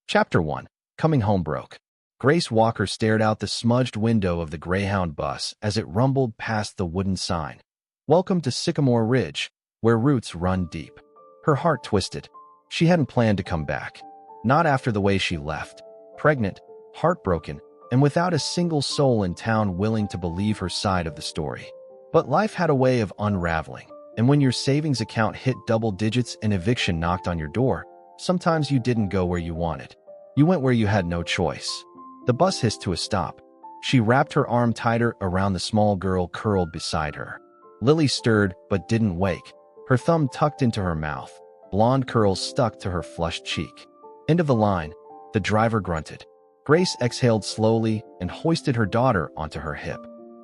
Chapter 1. Coming Home Broke. Grace Walker stared out the smudged window of the Greyhound bus as it rumbled past the wooden sign. Welcome to Sycamore Ridge, where roots run deep. Her heart twisted. She hadn't planned to come back. Not after the way she left. Pregnant, heartbroken, and without a single soul in town willing to believe her side of the story. But life had a way of unraveling, and when your savings account hit double digits and eviction knocked on your door, sometimes you didn't go where you wanted. You went where you had no choice. The bus hissed to a stop. She wrapped her arm tighter around the small girl curled beside her. Lily stirred but didn't wake, her thumb tucked into her mouth, blonde curls stuck to her flushed cheek. End of the line, the driver grunted. Grace exhaled slowly and hoisted her daughter onto her hip.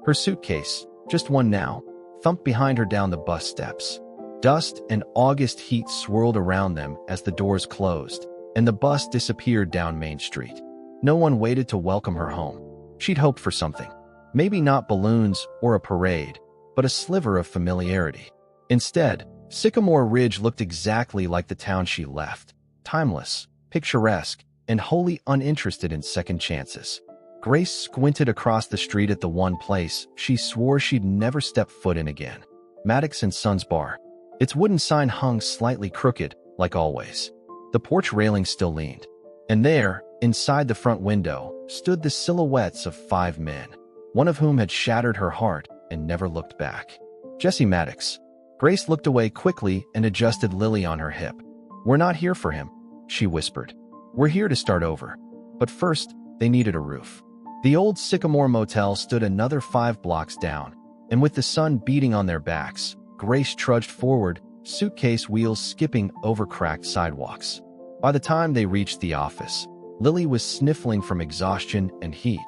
Her suitcase, just one now, thumped behind her down the bus steps. Dust and August heat swirled around them as the doors closed, and the bus disappeared down Main Street. No one waited to welcome her home. She'd hoped for something. Maybe not balloons or a parade, but a sliver of familiarity. Instead, Sycamore Ridge looked exactly like the town she left. Timeless, picturesque, and wholly uninterested in second chances. Grace squinted across the street at the one place she swore she'd never step foot in again. Maddox and Sons Bar. Its wooden sign hung slightly crooked, like always. The porch railing still leaned. And there, inside the front window, stood the silhouettes of 5 men, one of whom had shattered her heart and never looked back. Jesse Maddox. Grace looked away quickly and adjusted Lily on her hip. "We're not here for him," she whispered. "We're here to start over." But first, they needed a roof. The old Sycamore Motel stood another 5 blocks down, and with the sun beating on their backs, Grace trudged forward, suitcase wheels skipping over cracked sidewalks. By the time they reached the office, Lily was sniffling from exhaustion and heat,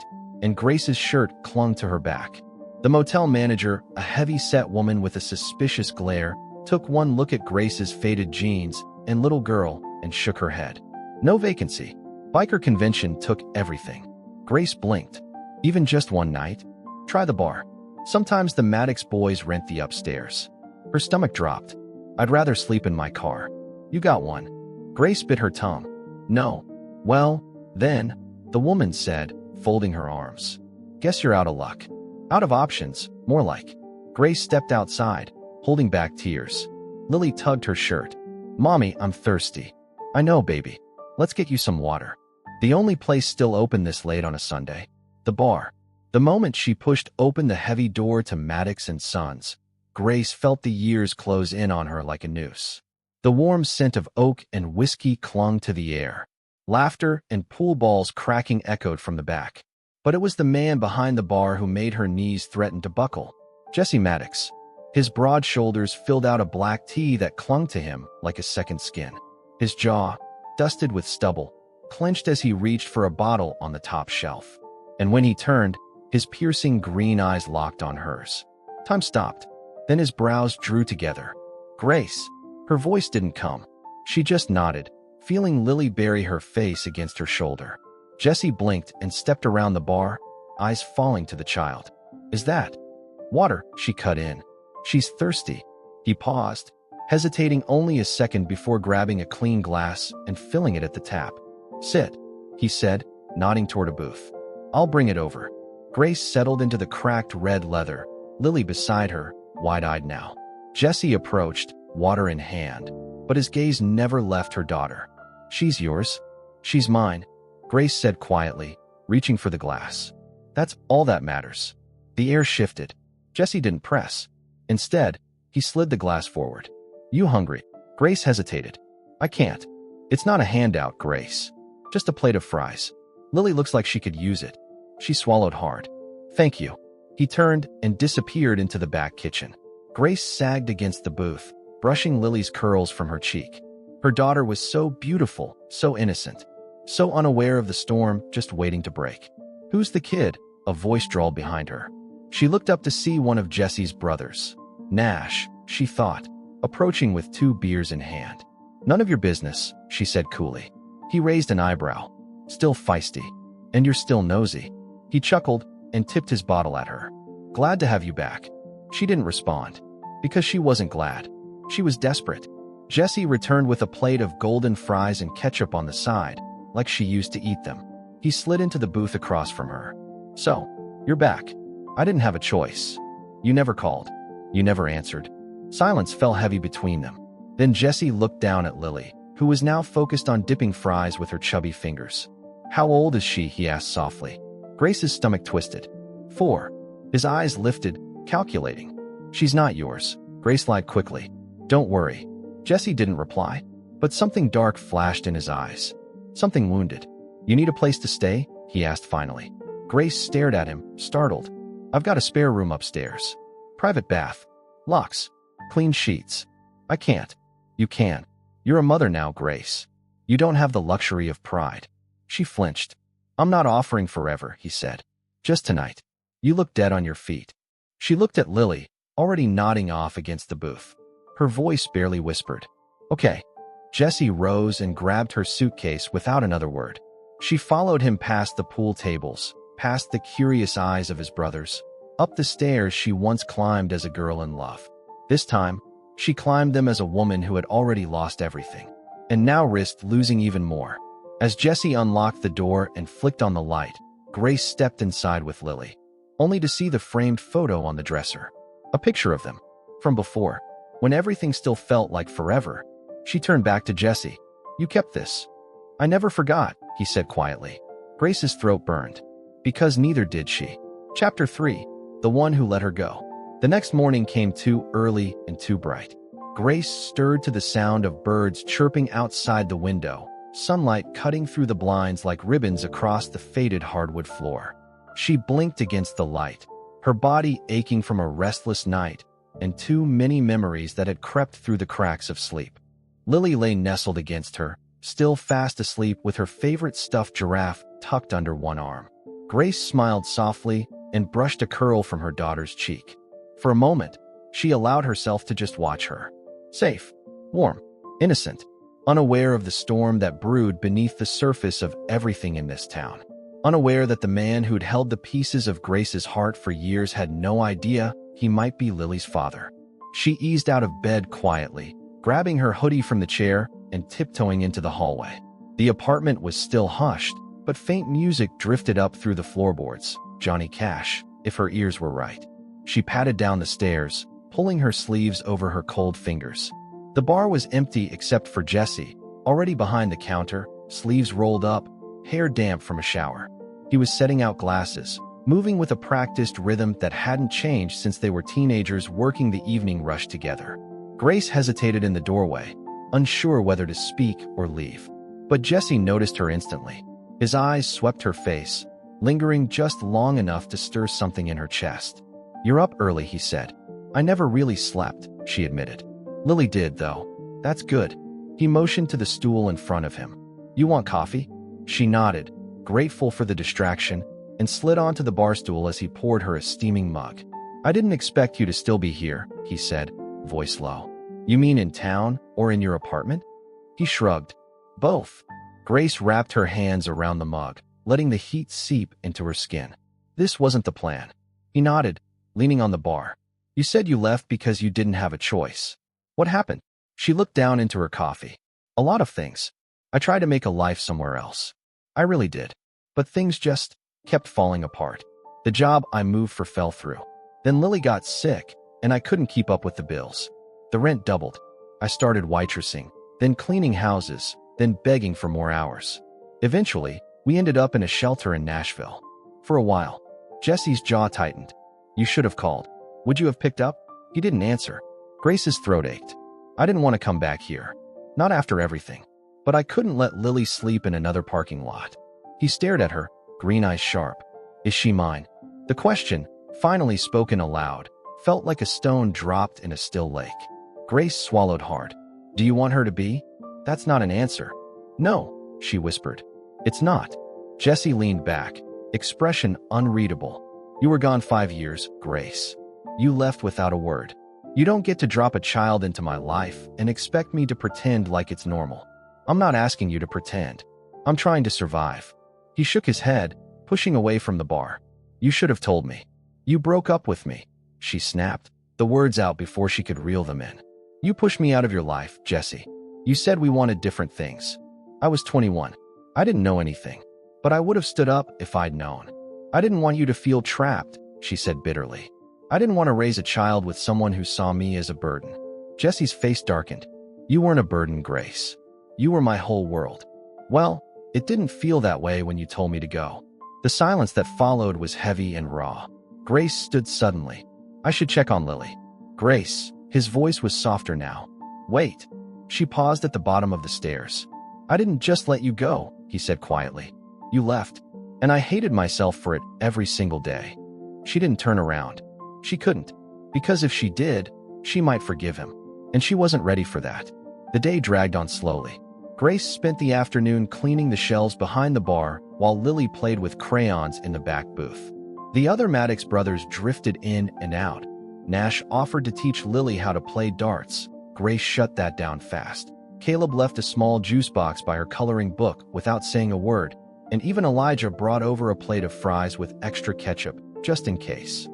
and Grace's shirt clung to her back. The motel manager, a heavy-set woman with a suspicious glare, took one look at Grace's faded jeans and little girl and shook her head. No vacancy. Biker convention took everything. Grace blinked. Even just one night? Try the bar. Sometimes the Maddox boys rent the upstairs. Her stomach dropped. "I'd rather sleep in my car." "You got one." Grace bit her tongue. "No." "Well, then," the woman said, folding her arms. "Guess you're out of luck." Out of options, more like. Grace stepped outside, holding back tears. Lily tugged her shirt. "Mommy, I'm thirsty." "I know, baby. Let's get you some water." The only place still open this late on a Sunday. The bar. The moment she pushed open the heavy door to Maddox and Sons, Grace felt the years close in on her like a noose. The warm scent of oak and whiskey clung to the air. Laughter and pool balls cracking echoed from the back. But it was the man behind the bar who made her knees threaten to buckle. Jesse Maddox. His broad shoulders filled out a black tee that clung to him like a second skin. His jaw, dusted with stubble, clenched as he reached for a bottle on the top shelf. And when he turned, his piercing green eyes locked on hers. Time stopped. Then his brows drew together. "Grace." Her voice didn't come. She just nodded, feeling Lily bury her face against her shoulder. Jesse blinked and stepped around the bar, eyes falling to the child. "Is that water?" she cut in. "She's thirsty." He paused, hesitating only a second before grabbing a clean glass and filling it at the tap. "Sit," he said, nodding toward a booth. "I'll bring it over." Grace settled into the cracked red leather, Lily beside her, wide-eyed now. Jesse approached, water in hand, but his gaze never left her daughter. "She's yours." "She's mine," Grace said quietly, reaching for the glass. "That's all that matters." The air shifted. Jesse didn't press. Instead, he slid the glass forward. "You hungry?" Grace hesitated. "I can't." "It's not a handout, Grace. Just a plate of fries. Lily looks like she could use it." She swallowed hard. "Thank you." He turned and disappeared into the back kitchen. Grace sagged against the booth, brushing Lily's curls from her cheek. Her daughter was so beautiful, so innocent, so unaware of the storm just waiting to break. "Who's the kid?" a voice drawled behind her. She looked up to see one of Jesse's brothers. Nash, she thought, approaching with 2 beers in hand. "None of your business," she said coolly. He raised an eyebrow. "Still feisty. And you're still nosy." He chuckled and tipped his bottle at her. "Glad to have you back." She didn't respond. Because she wasn't glad. She was desperate. Jesse returned with a plate of golden fries and ketchup on the side, like she used to eat them. He slid into the booth across from her. "So, you're back. I didn't have a choice. You never called. You never answered." Silence fell heavy between them. Then Jesse looked down at Lily, who was now focused on dipping fries with her chubby fingers. "How old is she?" he asked softly. Grace's stomach twisted. 4. His eyes lifted, calculating. "She's not yours," Grace lied quickly. "Don't worry." Jesse didn't reply, but something dark flashed in his eyes. Something wounded. "You need a place to stay?" he asked finally. Grace stared at him, startled. "I've got a spare room upstairs. Private bath. Locks. Clean sheets." "I can't." "You can. You're a mother now, Grace. You don't have the luxury of pride." She flinched. "I'm not offering forever," he said. "Just tonight. You look dead on your feet." She looked at Lily, already nodding off against the booth. Her voice barely whispered. "Okay." Jesse rose and grabbed her suitcase without another word. She followed him past the pool tables, past the curious eyes of his brothers, up the stairs she once climbed as a girl in love. This time, she climbed them as a woman who had already lost everything, and now risked losing even more. As Jesse unlocked the door and flicked on the light, Grace stepped inside with Lily, only to see the framed photo on the dresser. A picture of them, from before, when everything still felt like forever. She turned back to Jesse. "You kept this." "I never forgot," he said quietly. Grace's throat burned, because neither did she. Chapter 3. The One Who Let Her Go. The next morning came too early and too bright. Grace stirred to the sound of birds chirping outside the window, sunlight cutting through the blinds like ribbons across the faded hardwood floor. She blinked against the light, her body aching from a restless night and too many memories that had crept through the cracks of sleep. Lily lay nestled against her, still fast asleep with her favorite stuffed giraffe tucked under one arm. Grace smiled softly and brushed a curl from her daughter's cheek. For a moment, she allowed herself to just watch her. Safe, warm, innocent, unaware of the storm that brewed beneath the surface of everything in this town. Unaware that the man who'd held the pieces of Grace's heart for years had no idea he might be Lily's father. She eased out of bed quietly, grabbing her hoodie from the chair and tiptoeing into the hallway. The apartment was still hushed, but faint music drifted up through the floorboards. Johnny Cash, if her ears were right. She padded down the stairs, pulling her sleeves over her cold fingers. The bar was empty except for Jesse, already behind the counter, sleeves rolled up, hair damp from a shower. He was setting out glasses, moving with a practiced rhythm that hadn't changed since they were teenagers working the evening rush together. Grace hesitated in the doorway, unsure whether to speak or leave. But Jesse noticed her instantly. His eyes swept her face, lingering just long enough to stir something in her chest. "You're up early," he said. "I never really slept," she admitted. "Lily did, though. That's good." He motioned to the stool in front of him. "You want coffee?" She nodded, grateful for the distraction, and slid onto the bar stool as he poured her a steaming mug. "I didn't expect you to still be here," he said, voice low. "You mean in town or in your apartment?" He shrugged. "Both." Grace wrapped her hands around the mug, letting the heat seep into her skin. "This wasn't the plan." He nodded, leaning on the bar. "You said you left because you didn't have a choice. What happened?" She looked down into her coffee. "A lot of things. I tried to make a life somewhere else. I really did. But things just kept falling apart. The job I moved for fell through. Then Lily got sick, and I couldn't keep up with the bills. The rent doubled. I started waitressing, then cleaning houses, then begging for more hours. Eventually, we ended up in a shelter in Nashville. For a while." Jesse's jaw tightened. "You should have called. Would you have picked up?" He didn't answer. Grace's throat ached. "I didn't want to come back here. Not after everything. But I couldn't let Lily sleep in another parking lot." He stared at her, green eyes sharp. "Is she mine?" The question, finally spoken aloud, felt like a stone dropped in a still lake. Grace swallowed hard. "Do you want her to be?" "That's not an answer." "No," she whispered. "It's not." Jesse leaned back, expression unreadable. "You were gone 5 years, Grace. You left without a word. You don't get to drop a child into my life and expect me to pretend like it's normal. I'm not asking you to pretend. I'm trying to survive." He shook his head, pushing away from the bar. "You should have told me. You broke up with me." She snapped, the words out before she could reel them in. "You pushed me out of your life, Jesse. You said we wanted different things. I was 21. I didn't know anything, but I would have stood up if I'd known. I didn't want you to feel trapped, she said bitterly. I didn't want to raise a child with someone who saw me as a burden. Jesse's face darkened. You weren't a burden, Grace. You were my whole world. Well, it didn't feel that way when you told me to go. The silence that followed was heavy and raw. Grace stood suddenly. I should check on Lily. Grace, his voice was softer now. Wait. She paused at the bottom of the stairs. I didn't just let you go, he said quietly. You left, and I hated myself for it every single day. She didn't turn around. She couldn't, because if she did, she might forgive him, and she wasn't ready for that. The day dragged on slowly. Grace spent the afternoon cleaning the shelves behind the bar while Lily played with crayons in the back booth. The other Maddox brothers drifted in and out. Nash offered to teach Lily how to play darts. Grace shut that down fast. Caleb left a small juice box by her coloring book without saying a word, and even Elijah brought over a plate of fries with extra ketchup, just in case.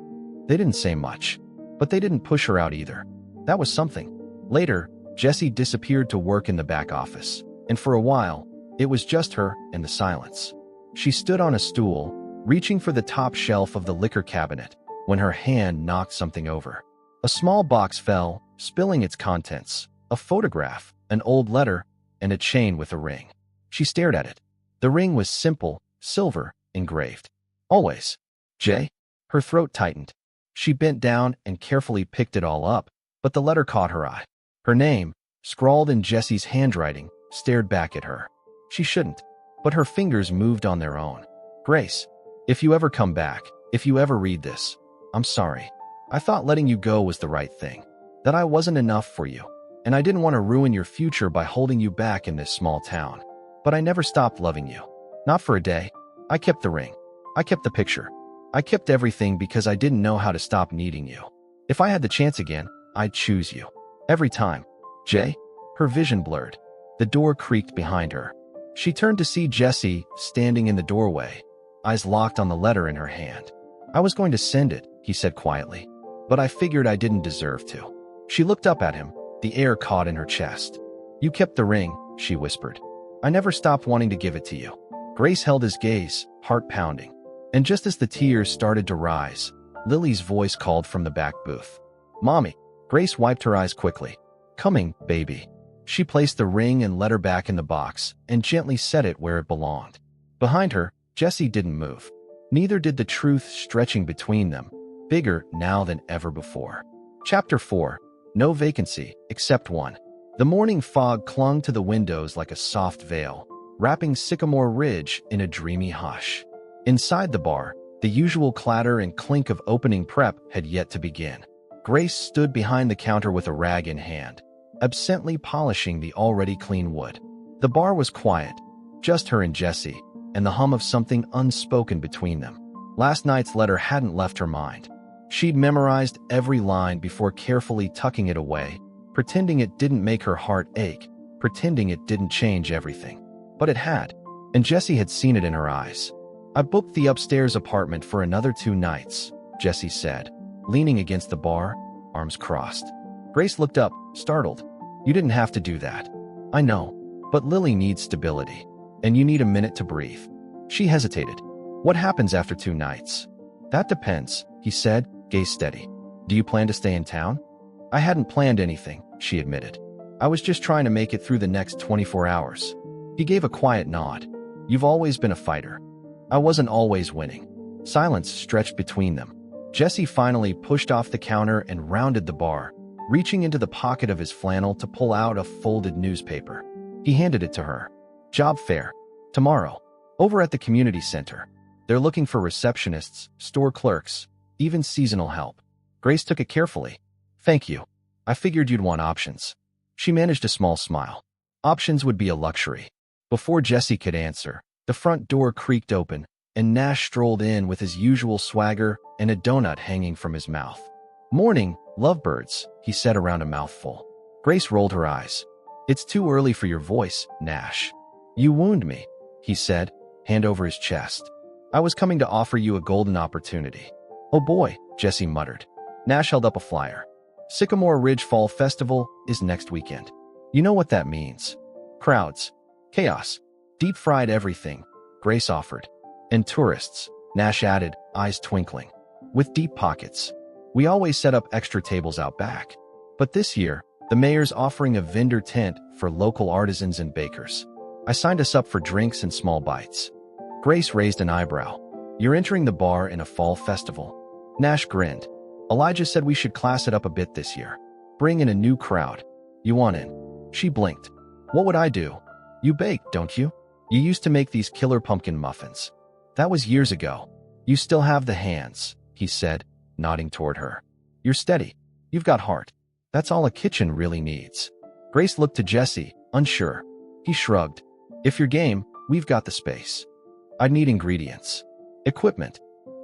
They didn't say much, but they didn't push her out either. That was something. Later, Jessie disappeared to work in the back office, and for a while, it was just her and the silence. She stood on a stool, reaching for the top shelf of the liquor cabinet, when her hand knocked something over. A small box fell, spilling its contents, a photograph, an old letter, and a chain with a ring. She stared at it. The ring was simple, silver, engraved. Always. J. Her throat tightened. She bent down and carefully picked it all up, but the letter caught her eye. Her name, scrawled in Jessie's handwriting, stared back at her. She shouldn't, but her fingers moved on their own. Grace, if you ever come back, if you ever read this, I'm sorry. I thought letting you go was the right thing, that I wasn't enough for you, and I didn't want to ruin your future by holding you back in this small town. But I never stopped loving you. Not for a day. I kept the ring. I kept the picture. I kept everything because I didn't know how to stop needing you. If I had the chance again, I'd choose you. Every time. Jay? Her vision blurred. The door creaked behind her. She turned to see Jessie standing in the doorway, eyes locked on the letter in her hand. I was going to send it, he said quietly, but I figured I didn't deserve to. She looked up at him, the air caught in her chest. You kept the ring, she whispered. I never stopped wanting to give it to you. Grace held his gaze, heart pounding. And just as the tears started to rise, Lily's voice called from the back booth. Mommy. Grace wiped her eyes quickly. Coming, baby. She placed the ring and letter back in the box and gently set it where it belonged. Behind her, Jessie didn't move. Neither did the truth stretching between them, bigger now than ever before. Chapter 4. No vacancy, except one. The morning fog clung to the windows like a soft veil, wrapping Sycamore Ridge in a dreamy hush. Inside the bar, the usual clatter and clink of opening prep had yet to begin. Grace stood behind the counter with a rag in hand, absently polishing the already clean wood. The bar was quiet, just her and Jessie, and the hum of something unspoken between them. Last night's letter hadn't left her mind. She'd memorized every line before carefully tucking it away, pretending it didn't make her heart ache, pretending it didn't change everything. But it had, and Jessie had seen it in her eyes. I booked the upstairs apartment for another 2 nights, Jessie said, leaning against the bar, arms crossed. Grace looked up, startled. You didn't have to do that. I know, but Lily needs stability, and you need a minute to breathe. She hesitated. What happens after 2 nights? That depends, he said, gaze steady. Do you plan to stay in town? I hadn't planned anything, she admitted. I was just trying to make it through the next 24 hours. He gave a quiet nod. You've always been a fighter. I wasn't always winning. Silence stretched between them. Jessie finally pushed off the counter and rounded the bar, reaching into the pocket of his flannel to pull out a folded newspaper. He handed it to her. Job fair. Tomorrow. Over at the community center. They're looking for receptionists, store clerks, even seasonal help. Grace took it carefully. Thank you. I figured you'd want options. She managed a small smile. Options would be a luxury. Before Jessie could answer, the front door creaked open, and Nash strolled in with his usual swagger and a donut hanging from his mouth. Morning, lovebirds, he said around a mouthful. Grace rolled her eyes. It's too early for your voice, Nash. You wound me, he said, hand over his chest. I was coming to offer you a golden opportunity. Oh boy, Jessie muttered. Nash held up a flyer. Sycamore Ridge Fall Festival is next weekend. You know what that means. Crowds. Chaos. Deep-fried everything, Grace offered. And tourists, Nash added, eyes twinkling. With deep pockets. We always set up extra tables out back. But this year, the mayor's offering a vendor tent for local artisans and bakers. I signed us up for drinks and small bites. Grace raised an eyebrow. You're entering the bar in a fall festival. Nash grinned. Elijah said we should class it up a bit this year. Bring in a new crowd. You want in? She blinked. What would I do? You bake, don't you? You used to make these killer pumpkin muffins. That was years ago. You still have the hands, he said, nodding toward her. You're steady. You've got heart. That's all a kitchen really needs. Grace looked to Jesse, unsure. He shrugged. If you're game, we've got the space. I'd need ingredients. Equipment.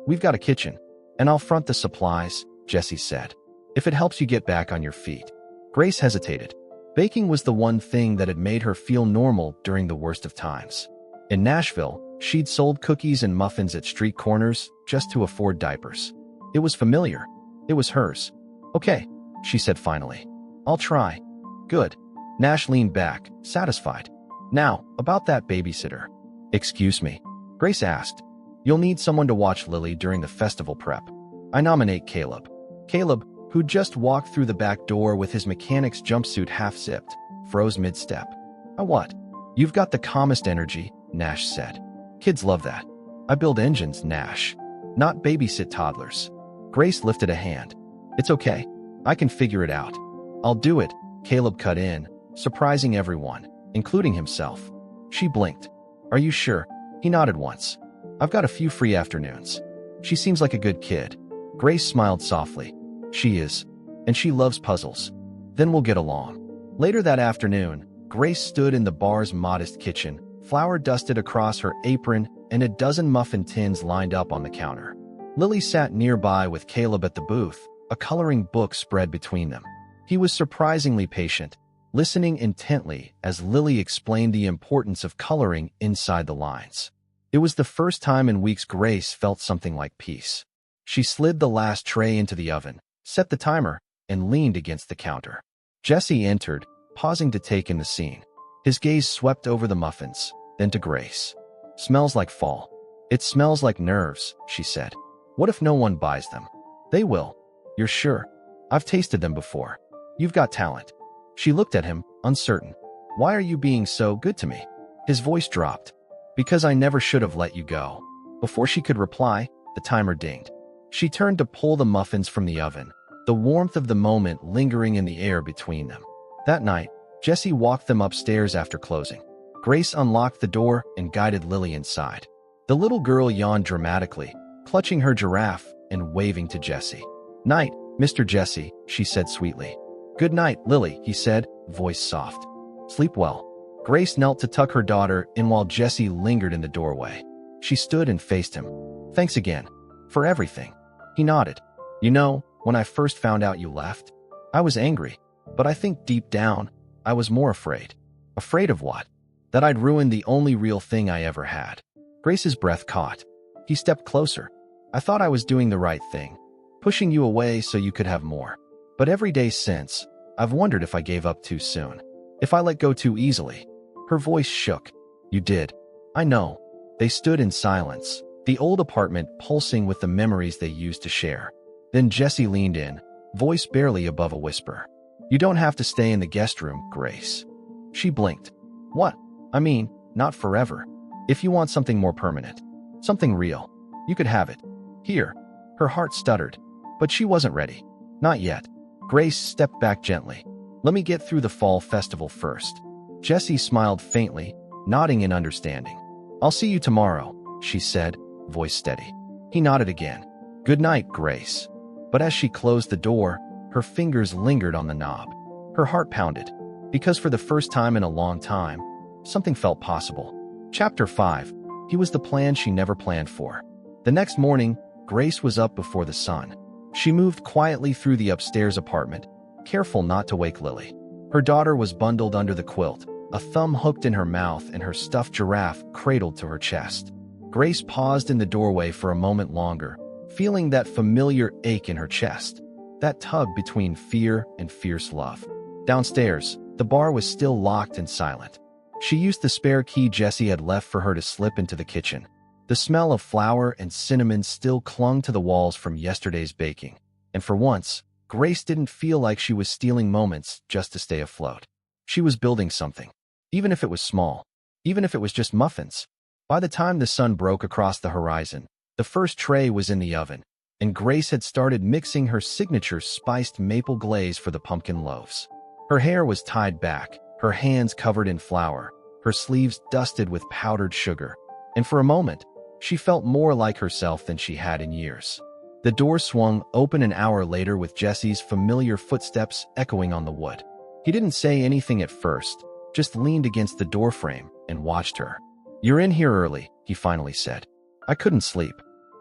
We've got a kitchen. And I'll front the supplies, Jesse said. If it helps you get back on your feet. Grace hesitated. Baking was the one thing that had made her feel normal during the worst of times. In Nashville, she'd sold cookies and muffins at street corners just to afford diapers. It was familiar. It was hers. Okay, she said finally. I'll try. Good. Nash leaned back, satisfied. Now, about that babysitter. Excuse me. Grace asked. You'll need someone to watch Lily during the festival prep. I nominate Caleb. Caleb, who just walked through the back door with his mechanic's jumpsuit half-zipped, froze mid-step. What? You've got the calmest energy, Nash said. Kids love that. I build engines, Nash. Not babysit toddlers. Grace lifted a hand. It's okay. I can figure it out. I'll do it, Caleb cut in, surprising everyone, including himself. She blinked. Are you sure? He nodded once. I've got a few free afternoons. She seems like a good kid. Grace smiled softly. She is. And she loves puzzles. Then we'll get along. Later that afternoon, Grace stood in the bar's modest kitchen, flour dusted across her apron and a dozen muffin tins lined up on the counter. Lily sat nearby with Caleb at the booth, a coloring book spread between them. He was surprisingly patient, listening intently as Lily explained the importance of coloring inside the lines. It was the first time in weeks Grace felt something like peace. She slid the last tray into the oven, set the timer, and leaned against the counter. Jesse entered, pausing to take in the scene. His gaze swept over the muffins, then to Grace. Smells like fall. It smells like nerves, she said. What if no one buys them? They will. You're sure? I've tasted them before. You've got talent. She looked at him, uncertain. Why are you being so good to me? His voice dropped. Because I never should have let you go. Before she could reply, the timer dinged. She turned to pull the muffins from the oven, the warmth of the moment lingering in the air between them. That night, Jesse walked them upstairs after closing. Grace unlocked the door and guided Lily inside. The little girl yawned dramatically, clutching her giraffe and waving to Jesse. Night, Mr. Jesse, she said sweetly. Good night, Lily, he said, voice soft. Sleep well. Grace knelt to tuck her daughter in while Jesse lingered in the doorway. She stood and faced him. Thanks again. For everything. He nodded. You know, when I first found out you left, I was angry, but I think deep down, I was more afraid. Afraid of what? That I'd ruined the only real thing I ever had. Grace's breath caught. He stepped closer. I thought I was doing the right thing, pushing you away so you could have more. But every day since, I've wondered if I gave up too soon. If I let go too easily. Her voice shook. You did. I know. They stood in silence, the old apartment pulsing with the memories they used to share. Then Jesse leaned in, voice barely above a whisper. You don't have to stay in the guest room, Grace. She blinked. What? I mean, not forever. If you want something more permanent, something real, you could have it. Here. Her heart stuttered, but she wasn't ready. Not yet. Grace stepped back gently. Let me get through the fall festival first. Jesse smiled faintly, nodding in understanding. I'll see you tomorrow, she said, voice steady. He nodded again. Good night, Grace. But as she closed the door, her fingers lingered on the knob. Her heart pounded, because for the first time in a long time, something felt possible. Chapter 5. He was the plan she never planned for. The next morning, Grace was up before the sun. She moved quietly through the upstairs apartment, careful not to wake Lily. Her daughter was bundled under the quilt, a thumb hooked in her mouth and her stuffed giraffe cradled to her chest. Grace paused in the doorway for a moment longer, feeling that familiar ache in her chest, that tug between fear and fierce love. Downstairs, the bar was still locked and silent. She used the spare key Jessie had left for her to slip into the kitchen. The smell of flour and cinnamon still clung to the walls from yesterday's baking, and for once, Grace didn't feel like she was stealing moments just to stay afloat. She was building something, even if it was small, even if it was just muffins. By the time the sun broke across the horizon, the first tray was in the oven, and Grace had started mixing her signature spiced maple glaze for the pumpkin loaves. Her hair was tied back, her hands covered in flour, her sleeves dusted with powdered sugar, and for a moment, she felt more like herself than she had in years. The door swung open an hour later with Jesse's familiar footsteps echoing on the wood. He didn't say anything at first, just leaned against the doorframe and watched her. "You're in here early," he finally said. "I couldn't sleep."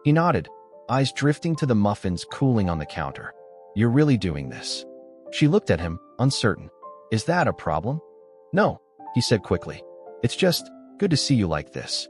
He nodded, eyes drifting to the muffins cooling on the counter. "You're really doing this?" She looked at him, uncertain. "Is that a problem?" "No," he said quickly. "It's just good to see you like this."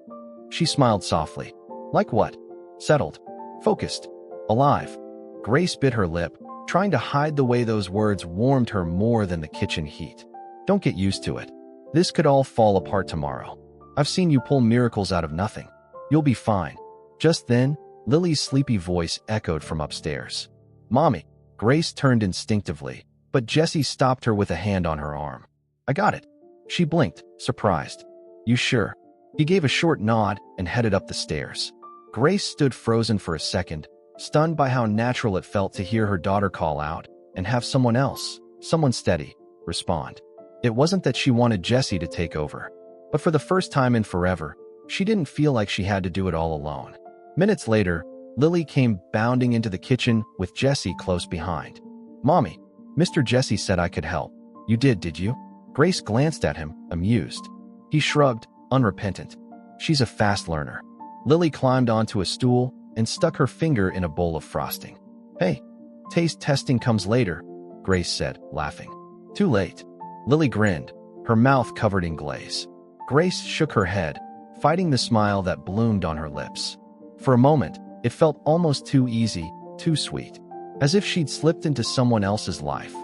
She smiled softly. "Like what?" "Settled. Focused. Alive." Grace bit her lip, trying to hide the way those words warmed her more than the kitchen heat. "Don't get used to it. This could all fall apart tomorrow. I've seen you pull miracles out of nothing. You'll be fine." Just then, Lily's sleepy voice echoed from upstairs. "Mommy." Grace turned instinctively, but Jessie stopped her with a hand on her arm. "I got it." She blinked, surprised. "You sure?" He gave a short nod and headed up the stairs. Grace stood frozen for a second, stunned by how natural it felt to hear her daughter call out and have someone else, someone steady, respond. It wasn't that she wanted Jessie to take over, but for the first time in forever, she didn't feel like she had to do it all alone. Minutes later, Lily came bounding into the kitchen with Jessie close behind. "Mommy, Mr. Jessie said I could help. You did you?" Grace glanced at him, amused. He shrugged, unrepentant. "She's a fast learner." Lily climbed onto a stool and stuck her finger in a bowl of frosting. "Hey, taste testing comes later," Grace said, laughing. "Too late." Lily grinned, her mouth covered in glaze. Grace shook her head, fighting the smile that bloomed on her lips. For a moment, it felt almost too easy, too sweet, as if she'd slipped into someone else's life,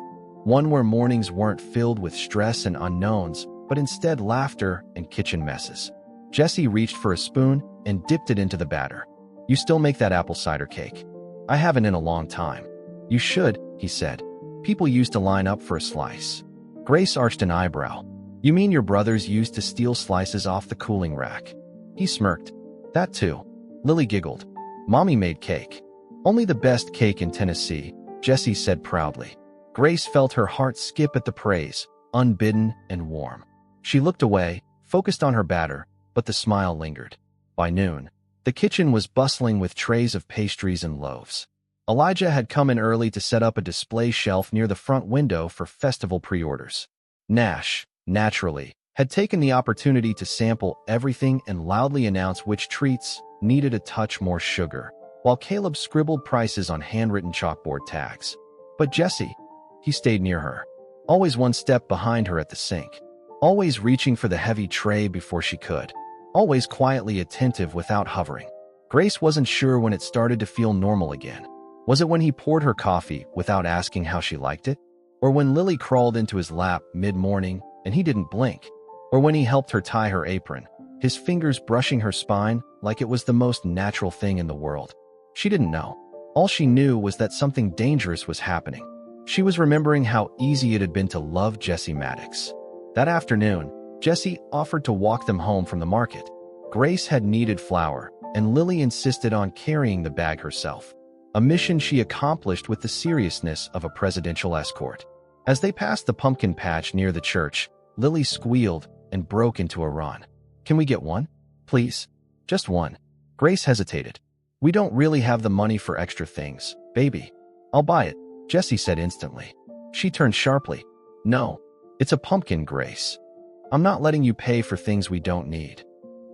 one where mornings weren't filled with stress and unknowns, but instead laughter and kitchen messes. Jessie reached for a spoon and dipped it into the batter. "You still make that apple cider cake?" "I haven't in a long time." "You should," he said. "People used to line up for a slice." Grace arched an eyebrow. "You mean your brothers used to steal slices off the cooling rack?" He smirked. "That too." Lily giggled. "Mommy made cake. Only the best cake in Tennessee," Jessie said proudly. Grace felt her heart skip at the praise, unbidden and warm. She looked away, focused on her batter, but the smile lingered. By noon, the kitchen was bustling with trays of pastries and loaves. Elijah had come in early to set up a display shelf near the front window for festival pre-orders. Nash, naturally, had taken the opportunity to sample everything and loudly announce which treats needed a touch more sugar, while Caleb scribbled prices on handwritten chalkboard tags. But Jessie, he stayed near her, always one step behind her at the sink, always reaching for the heavy tray before she could, always quietly attentive without hovering. Grace wasn't sure when it started to feel normal again. Was it when he poured her coffee without asking how she liked it? Or when Lily crawled into his lap mid-morning and he didn't blink? Or when he helped her tie her apron, his fingers brushing her spine like it was the most natural thing in the world? She didn't know. All she knew was that something dangerous was happening. She was remembering how easy it had been to love Jessie Maddox. That afternoon, Jessie offered to walk them home from the market. Grace had needed flour, and Lily insisted on carrying the bag herself, a mission she accomplished with the seriousness of a presidential escort. As they passed the pumpkin patch near the church, Lily squealed and broke into a run. "Can we get one? Please? Just one." Grace hesitated. "We don't really have the money for extra things, baby." "I'll buy it," Jessie said instantly. She turned sharply. "No, it's a pumpkin, Grace. I'm not letting you pay for things we don't need."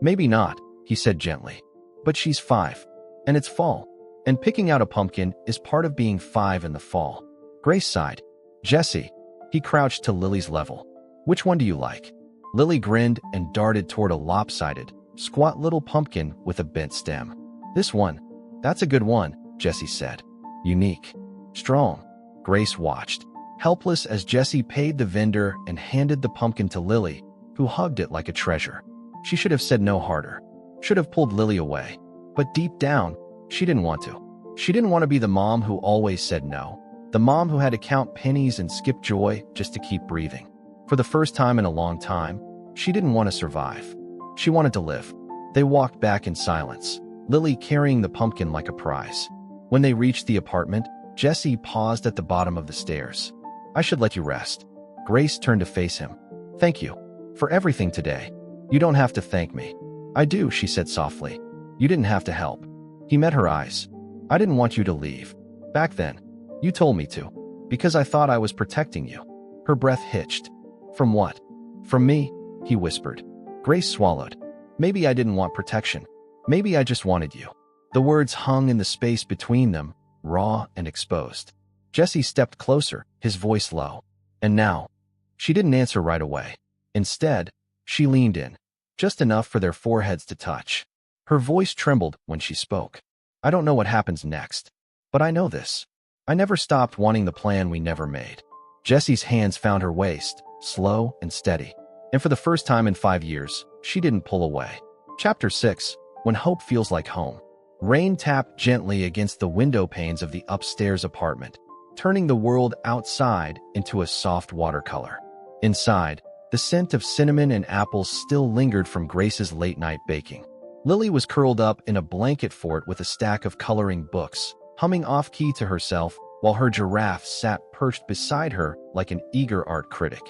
"Maybe not," he said gently. "But she's 5, and it's fall, and picking out a pumpkin is part of being 5 in the fall." Grace sighed. "Jessie," he crouched to Lily's level. "Which one do you like?" Lily grinned and darted toward a lopsided, squat little pumpkin with a bent stem. "This one. That's a good one," Jessie said. "Unique. Strong." Grace watched, helpless as Jessie paid the vendor and handed the pumpkin to Lily, who hugged it like a treasure. She should have said no harder, should have pulled Lily away. But deep down, she didn't want to. She didn't want to be the mom who always said no, the mom who had to count pennies and skip joy just to keep breathing. For the first time in a long time, she didn't want to survive. She wanted to live. They walked back in silence, Lily carrying the pumpkin like a prize. When they reached the apartment, Jesse paused at the bottom of the stairs. "I should let you rest." Grace turned to face him. "Thank you for everything today." "You don't have to thank me." "I do," she said softly. "You didn't have to help." He met her eyes. "I didn't want you to leave. Back then, you told me to, because I thought I was protecting you." Her breath hitched. "From what?" "From me," he whispered. Grace swallowed. "Maybe I didn't want protection. Maybe I just wanted you." The words hung in the space between them, raw and exposed. Jesse stepped closer, his voice low. "And now?" She didn't answer right away. Instead, she leaned in, just enough for their foreheads to touch. Her voice trembled when she spoke. "I don't know what happens next, but I know this. I never stopped wanting the plan we never made." Jesse's hands found her waist, slow and steady. And for the first time in 5 years, she didn't pull away. Chapter 6, When Hope Feels Like Home. Rain tapped gently against the window panes of the upstairs apartment, turning the world outside into a soft watercolor. Inside, the scent of cinnamon and apples still lingered from Grace's late-night baking. Lily was curled up in a blanket fort with a stack of coloring books, humming off-key to herself while her giraffe sat perched beside her like an eager art critic.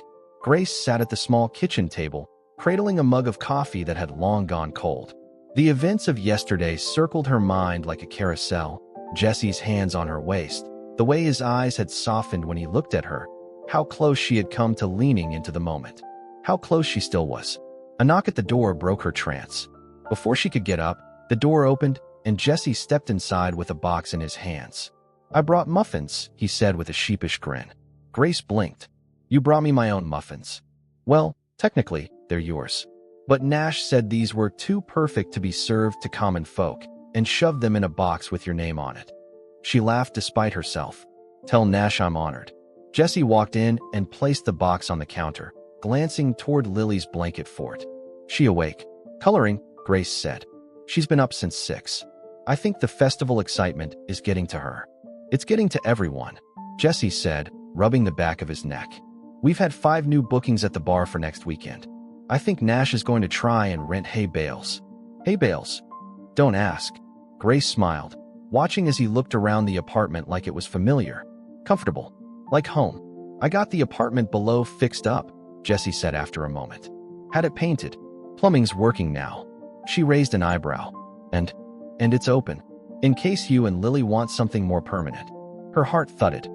Grace sat at the small kitchen table, cradling a mug of coffee that had long gone cold. The events of yesterday circled her mind like a carousel, Jesse's hands on her waist, the way his eyes had softened when he looked at her, how close she had come to leaning into the moment, how close she still was. A knock at the door broke her trance. Before she could get up, the door opened, and Jesse stepped inside with a box in his hands. "I brought muffins," he said with a sheepish grin. Grace blinked. "You brought me my own muffins." "Well, technically, they're yours. But Nash said these were too perfect to be served to common folk, and shoved them in a box with your name on it." She laughed despite herself. "Tell Nash I'm honored." Jesse walked in and placed the box on the counter, glancing toward Lily's blanket fort. "She awake?" "Coloring," Grace said. "She's been up since 6. I think the festival excitement is getting to her." "It's getting to everyone," Jesse said, rubbing the back of his neck. "We've had 5 new bookings at the bar for next weekend. I think Nash is going to try and rent hay bales." "Hay bales?" "Don't ask." Grace smiled, watching as he looked around the apartment like it was familiar, comfortable, like home. "I got the apartment below fixed up," Jesse said after a moment. "Had it painted. Plumbing's working now." She raised an eyebrow. And it's open, in case you and Lily want something more permanent." Her heart thudded.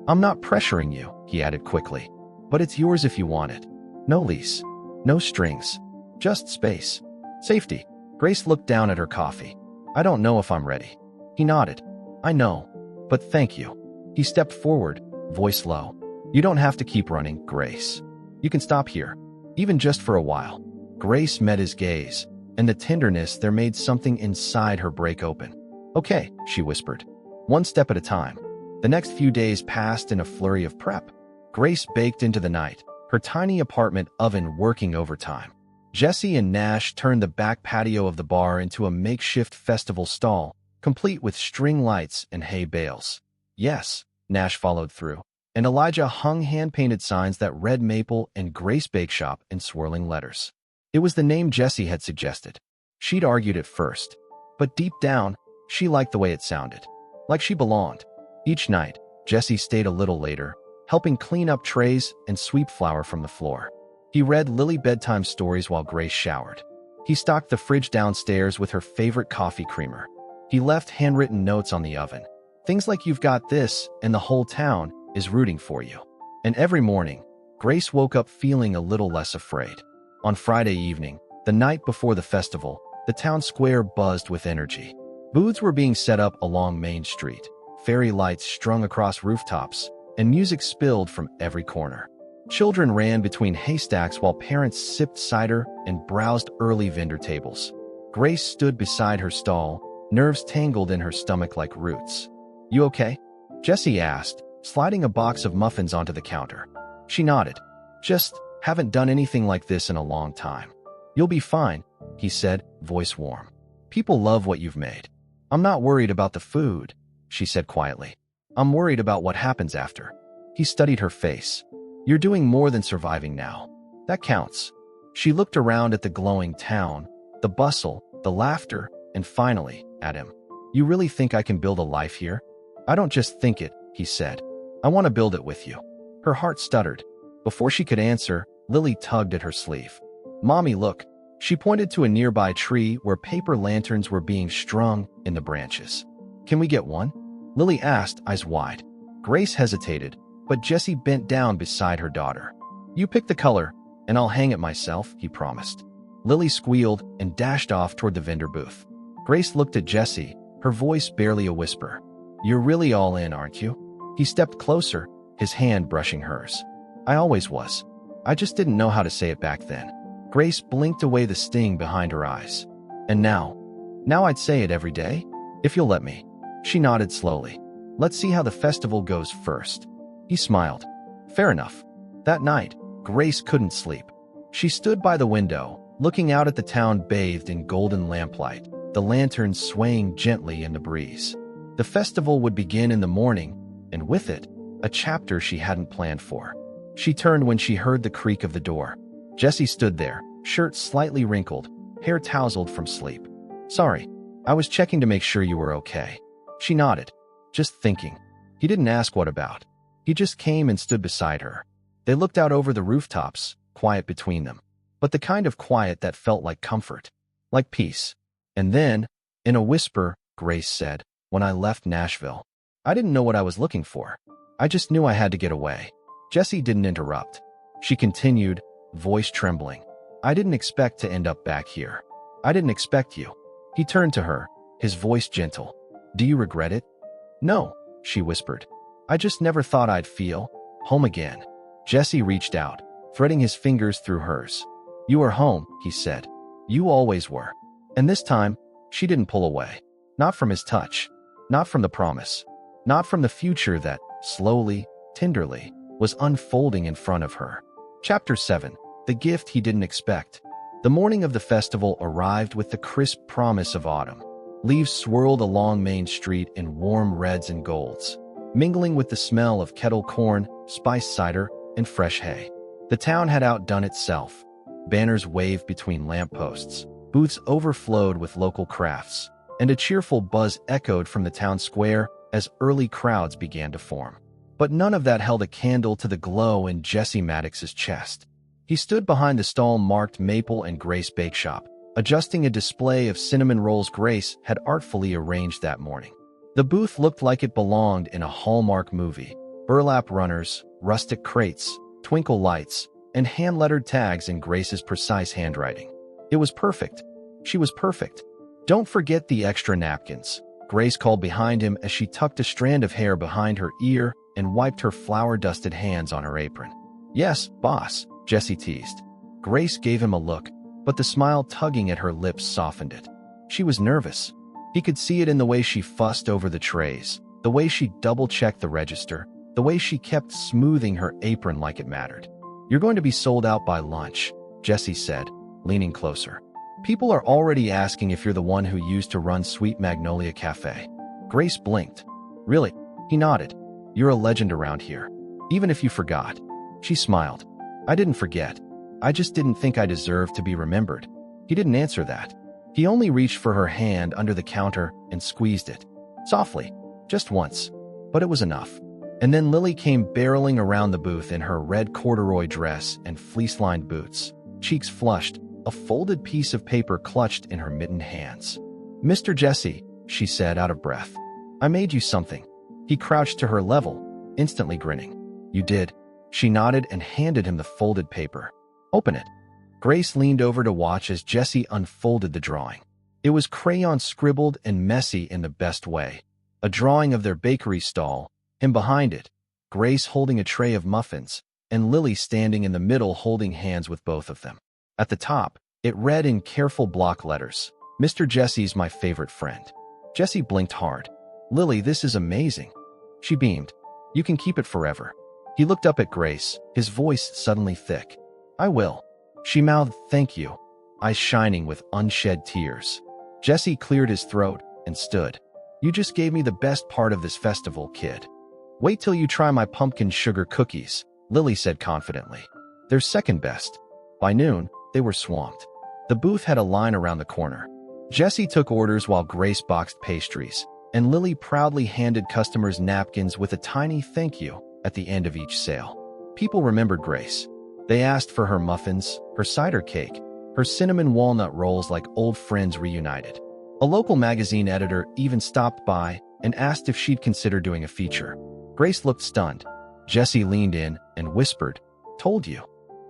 "I'm not pressuring you," he added quickly. "But it's yours if you want it. No lease. No strings. Just space. Safety." Grace looked down at her coffee. "I don't know if I'm ready." He nodded. "I know. But thank you." He stepped forward, voice low. "You don't have to keep running, Grace. You can stop here. Even just for a while." Grace met his gaze, and the tenderness there made something inside her break open. "Okay," she whispered. "One step at a time." The next few days passed in a flurry of prep. Grace baked into the night, her tiny apartment oven working overtime. Jesse and Nash turned the back patio of the bar into a makeshift festival stall, complete with string lights and hay bales. "Yes," Nash followed through, and Elijah hung hand-painted signs that read Maple and Grace Bake Shop in swirling letters. It was the name Jesse had suggested. She'd argued at first, but deep down, she liked the way it sounded, like she belonged. Each night, Jesse stayed a little later, helping clean up trays and sweep flour from the floor. He read Lily bedtime stories while Grace showered. He stocked the fridge downstairs with her favorite coffee creamer. He left handwritten notes on the oven. Things like "You've got this," and "The whole town is rooting for you." And every morning, Grace woke up feeling a little less afraid. On Friday evening, the night before the festival, the town square buzzed with energy. Booths were being set up along Main Street, fairy lights strung across rooftops, and music spilled from every corner. Children ran between haystacks while parents sipped cider and browsed early vendor tables. Grace stood beside her stall, nerves tangled in her stomach like roots. "You okay?" Jesse asked, sliding a box of muffins onto the counter. She nodded. "Just Haven't done anything like this in a long time. You'll be fine, he said, voice warm. People love what you've made. I'm not worried about the food, she said quietly. I'm worried about what happens after. He studied her face. You're doing more than surviving now. That counts. She looked around at the glowing town, the bustle, the laughter, and finally, at him. You really think I can build a life here? I don't just think it, he said. I want to build it with you. Her heart stuttered. Before she could answer, Lily tugged at her sleeve. Mommy, look. She pointed to a nearby tree where paper lanterns were being strung in the branches. Can we get one? Lily asked, eyes wide. Grace hesitated, but Jessie bent down beside her daughter. You pick the color, and I'll hang it myself, he promised. Lily squealed and dashed off toward the vendor booth. Grace looked at Jessie, her voice barely a whisper. You're really all in, aren't you? He stepped closer, his hand brushing hers. I always was. I just didn't know how to say it back then. Grace blinked away the sting behind her eyes. And now? Now I'd say it every day? If you'll let me. She nodded slowly. Let's see how the festival goes first. He smiled. Fair enough. That night, Grace couldn't sleep. She stood by the window, looking out at the town bathed in golden lamplight, the lanterns swaying gently in the breeze. The festival would begin in the morning, and with it, a chapter she hadn't planned for. She turned when she heard the creak of the door. Jessie stood there, shirt slightly wrinkled, hair tousled from sleep. Sorry, I was checking to make sure you were okay. She nodded. Just thinking. He didn't ask what about. He just came and stood beside her. They looked out over the rooftops, quiet between them. But the kind of quiet that felt like comfort, like peace. And then, in a whisper, Grace said, when I left Nashville, I didn't know what I was looking for. I just knew I had to get away. Jessie didn't interrupt. She continued, voice trembling. I didn't expect to end up back here. I didn't expect you. He turned to her, his voice gentle. Do you regret it? No, she whispered. I just never thought I'd feel home again. Jessie reached out, threading his fingers through hers. You are home, he said. You always were. And this time, she didn't pull away. Not from his touch. Not from the promise. Not from the future that, slowly, tenderly, was unfolding in front of her. Chapter 7. The gift he didn't expect. The morning of the festival arrived with the crisp promise of autumn. Leaves swirled along Main Street in warm reds and golds, mingling with the smell of kettle corn, spiced cider, and fresh hay. The town had outdone itself. Banners waved between lampposts, booths overflowed with local crafts, and a cheerful buzz echoed from the town square as early crowds began to form. But none of that held a candle to the glow in Jessie Maddox's chest. He stood behind the stall marked Maple and Grace Bake Shop, adjusting a display of cinnamon rolls Grace had artfully arranged that morning. The booth looked like it belonged in a Hallmark movie. Burlap runners, rustic crates, twinkle lights, and hand-lettered tags in Grace's precise handwriting. It was perfect. She was perfect. Don't forget the extra napkins, Grace called behind him as she tucked a strand of hair behind her ear and wiped her flour-dusted hands on her apron. Yes, boss, Jessie teased. Grace gave him a look, but the smile tugging at her lips softened it. She was nervous. He could see it in the way she fussed over the trays, the way she double-checked the register, the way she kept smoothing her apron like it mattered. You're going to be sold out by lunch, Jessie said, leaning closer. People are already asking if you're the one who used to run Sweet Magnolia Cafe. Grace blinked. Really? He nodded. You're a legend around here. Even if you forgot. She smiled. I didn't forget. I just didn't think I deserved to be remembered. He didn't answer that. He only reached for her hand under the counter and squeezed it. Softly. Just once. But it was enough. And then Lily came barreling around the booth in her red corduroy dress and fleece-lined boots, cheeks flushed, a folded piece of paper clutched in her mittened hands. Mr. Jessie, she said out of breath. I made you something. He crouched to her level, instantly grinning. You did. She nodded and handed him the folded paper. Open it. Grace leaned over to watch as Jessie unfolded the drawing. It was crayon scribbled and messy in the best way. A drawing of their bakery stall, him behind it, Grace holding a tray of muffins, and Lily standing in the middle holding hands with both of them. At the top, it read in careful block letters, Mr. Jessie's my favorite friend. Jessie blinked hard. Lily, this is amazing. She beamed. You can keep it forever. He looked up at Grace, his voice suddenly thick. I will. She mouthed, thank you, eyes shining with unshed tears. Jesse cleared his throat and stood. You just gave me the best part of this festival, kid. Wait till you try my pumpkin sugar cookies, Lily said confidently. They're second best. By noon, they were swamped. The booth had a line around the corner. Jesse took orders while Grace boxed pastries, and Lily proudly handed customers napkins with a tiny thank you at the end of each sale. People remembered Grace. They asked for her muffins, her cider cake, her cinnamon walnut rolls like old friends reunited. A local magazine editor even stopped by and asked if she'd consider doing a feature. Grace looked stunned. Jesse leaned in and whispered, told you.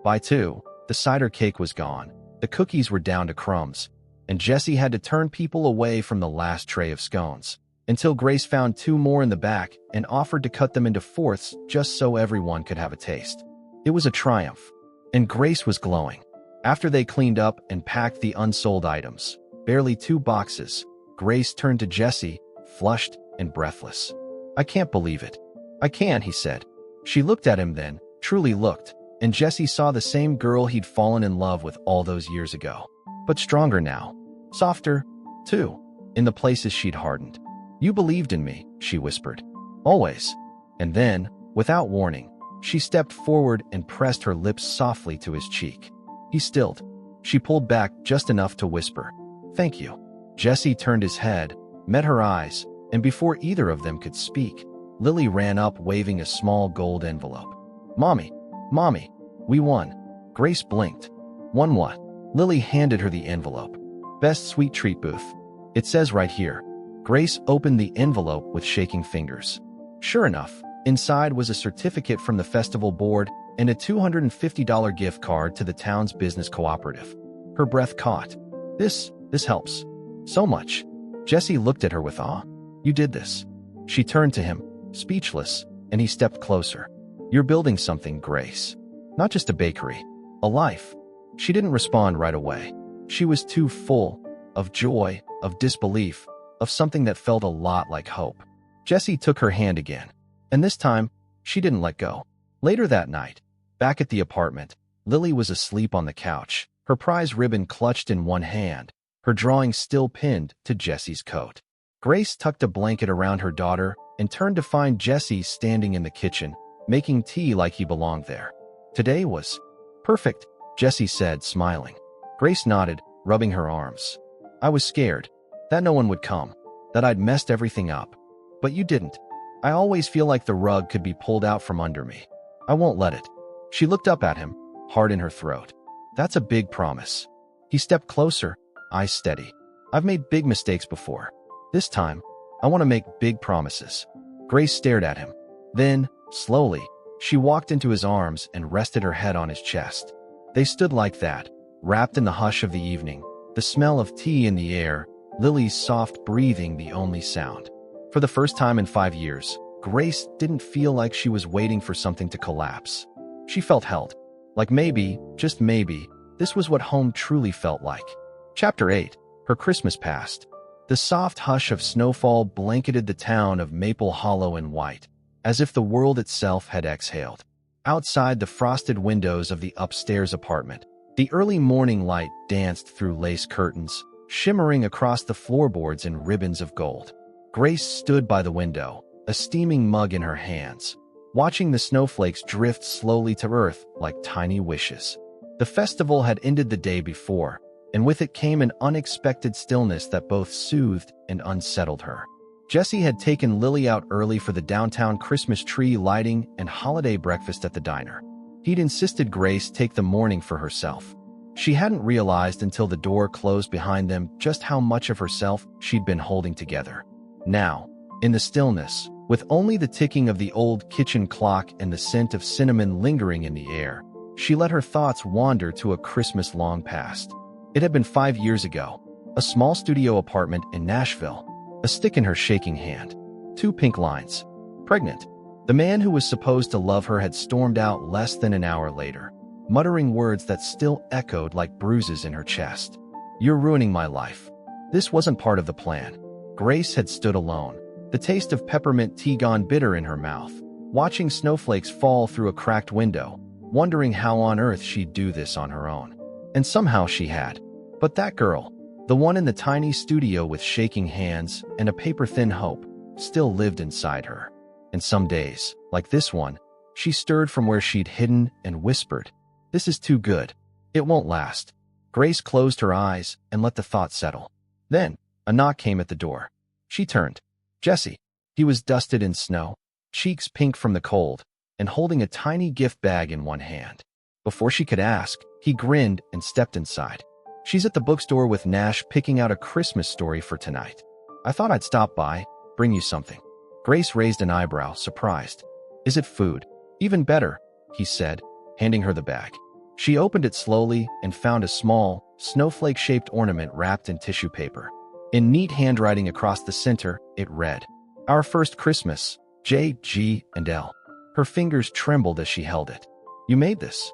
By 2, the cider cake was gone, the cookies were down to crumbs, and Jesse had to turn people away from the last tray of scones, until Grace found 2 more in the back and offered to cut them into fourths just so everyone could have a taste. It was a triumph, and Grace was glowing. After they cleaned up and packed the unsold items, barely 2 boxes, Grace turned to Jesse, flushed and breathless. I can't believe it. I can't, he said. She looked at him then, truly looked, and Jesse saw the same girl he'd fallen in love with all those years ago. But stronger now. Softer, too, in the places she'd hardened. You believed in me, she whispered. Always. And then, without warning, she stepped forward and pressed her lips softly to his cheek. He stilled. She pulled back just enough to whisper, thank you. Jesse turned his head, met her eyes, and before either of them could speak, Lily ran up waving a small gold envelope. Mommy, Mommy, we won. Grace blinked. Won what? Lily handed her the envelope. Best sweet treat booth. It says right here. Grace opened the envelope with shaking fingers. Sure enough, inside was a certificate from the festival board and a $250 gift card to the town's business cooperative. Her breath caught. This helps. So much. Jesse looked at her with awe. You did this. She turned to him, speechless, and he stepped closer. You're building something, Grace. Not just a bakery. A life. She didn't respond right away. She was too full of joy, of disbelief, of something that felt a lot like hope. Jesse took her hand again, and this time, she didn't let go. Later that night, back at the apartment, Lily was asleep on the couch, her prize ribbon clutched in one hand, her drawing still pinned to Jesse's coat. Grace tucked a blanket around her daughter and turned to find Jesse standing in the kitchen, making tea like he belonged there. Today was perfect, Jesse said, smiling. Grace nodded, rubbing her arms. I was scared that no one would come, that I'd messed everything up. But you didn't. I always feel like the rug could be pulled out from under me. I won't let it. She looked up at him, heart in her throat. That's a big promise. He stepped closer, eyes steady. I've made big mistakes before. This time, I want to make big promises. Grace stared at him. Then, slowly, she walked into his arms and rested her head on his chest. They stood like that, wrapped in the hush of the evening, the smell of tea in the air, Lily's soft breathing the only sound. For the first time in 5 years, Grace didn't feel like she was waiting for something to collapse. She felt held. Like maybe, just maybe, this was what home truly felt like. Chapter 8. Her Christmas Past. The soft hush of snowfall blanketed the town of Maple Hollow in white, as if the world itself had exhaled. Outside the frosted windows of the upstairs apartment, the early morning light danced through lace curtains, shimmering across the floorboards in ribbons of gold. Grace stood by the window, a steaming mug in her hands, watching the snowflakes drift slowly to earth like tiny wishes. The festival had ended the day before, and with it came an unexpected stillness that both soothed and unsettled her. Jesse had taken Lily out early for the downtown Christmas tree lighting and holiday breakfast at the diner. He'd insisted Grace take the morning for herself. She hadn't realized until the door closed behind them just how much of herself she'd been holding together. Now, in the stillness, with only the ticking of the old kitchen clock and the scent of cinnamon lingering in the air, she let her thoughts wander to a Christmas long past. It had been 5 years ago, a small studio apartment in Nashville, a stick in her shaking hand, 2 pink lines. Pregnant. The man who was supposed to love her had stormed out less than an hour later, muttering words that still echoed like bruises in her chest. You're ruining my life. This wasn't part of the plan. Grace had stood alone, the taste of peppermint tea gone bitter in her mouth, watching snowflakes fall through a cracked window, wondering how on earth she'd do this on her own. And somehow she had. But that girl, the one in the tiny studio with shaking hands and a paper-thin hope, still lived inside her. And some days, like this one, she stirred from where she'd hidden and whispered, "This is too good. It won't last." Grace closed her eyes and let the thought settle. Then, a knock came at the door. She turned. Jesse. He was dusted in snow, cheeks pink from the cold, and holding a tiny gift bag in one hand. Before she could ask, he grinned and stepped inside. "She's at the bookstore with Nash picking out a Christmas story for tonight. I thought I'd stop by, bring you something." Grace raised an eyebrow, surprised. "Is it food?" "Even better," he said, handing her the bag. She opened it slowly and found a small, snowflake-shaped ornament wrapped in tissue paper. In neat handwriting across the center, it read, "Our first Christmas, J, G, and L." Her fingers trembled as she held it. "You made this?"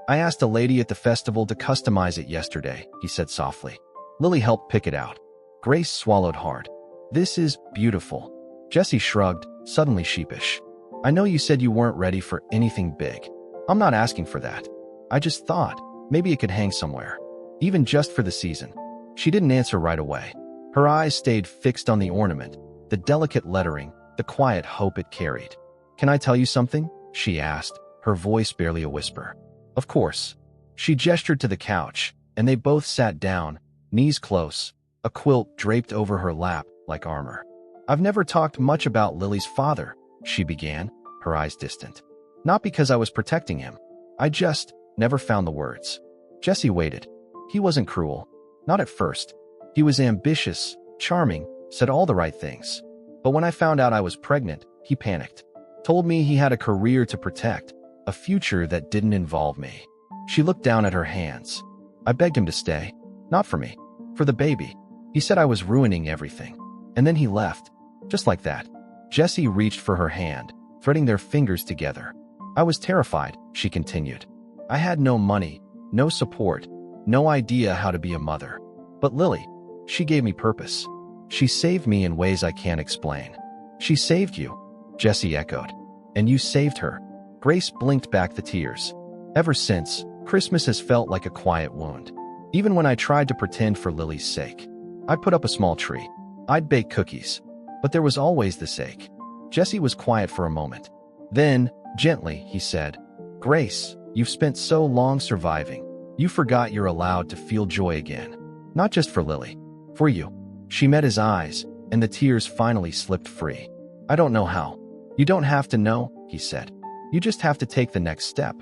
"I asked a lady at the festival to customize it yesterday," he said softly. "Lily helped pick it out." Grace swallowed hard. "This is beautiful." Jesse shrugged, suddenly sheepish. "I know you said you weren't ready for anything big. I'm not asking for that. I just thought maybe it could hang somewhere, even just for the season." She didn't answer right away. Her eyes stayed fixed on the ornament, the delicate lettering, the quiet hope it carried. "Can I tell you something?" she asked, her voice barely a whisper. "Of course." She gestured to the couch, and they both sat down, knees close, a quilt draped over her lap like armor. "I've never talked much about Lily's father," she began, her eyes distant. "Not because I was protecting him. I just never found the words." Jesse waited. He wasn't cruel. Not at first. He was ambitious, charming, said all the right things. But when I found out I was pregnant, he panicked. Told me he had a career to protect, a future that didn't involve me. She looked down at her hands. "I begged him to stay. Not for me. For the baby. He said I was ruining everything. And then he left. Just like that." Jesse reached for her hand, threading their fingers together. "I was terrified," she continued. "I had no money, no support, no idea how to be a mother. But Lily, she gave me purpose. She saved me in ways I can't explain." "She saved you?" Jesse echoed. "And you saved her." Grace blinked back the tears. "Ever since, Christmas has felt like a quiet wound. Even when I tried to pretend for Lily's sake. I'd put up a small tree. I'd bake cookies. But there was always the sake." Jesse was quiet for a moment. Then, gently, he said, "Grace, you've spent so long surviving. You forgot you're allowed to feel joy again. Not just for Lily. For you." She met his eyes, and the tears finally slipped free. "I don't know how." "You don't have to know," he said. "You just have to take the next step."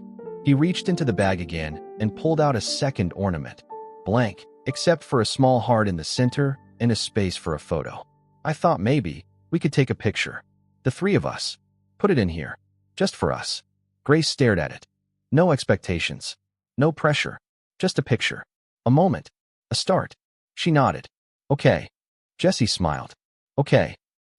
He reached into the bag again and pulled out a second ornament. Blank, except for a small heart in the center and a space for a photo. "I thought maybe we could take a picture. The three of us. Put it in here. Just for us." Grace stared at it. No expectations. No pressure. Just a picture. A moment. A start. She nodded. "Okay." Jesse smiled. "Okay."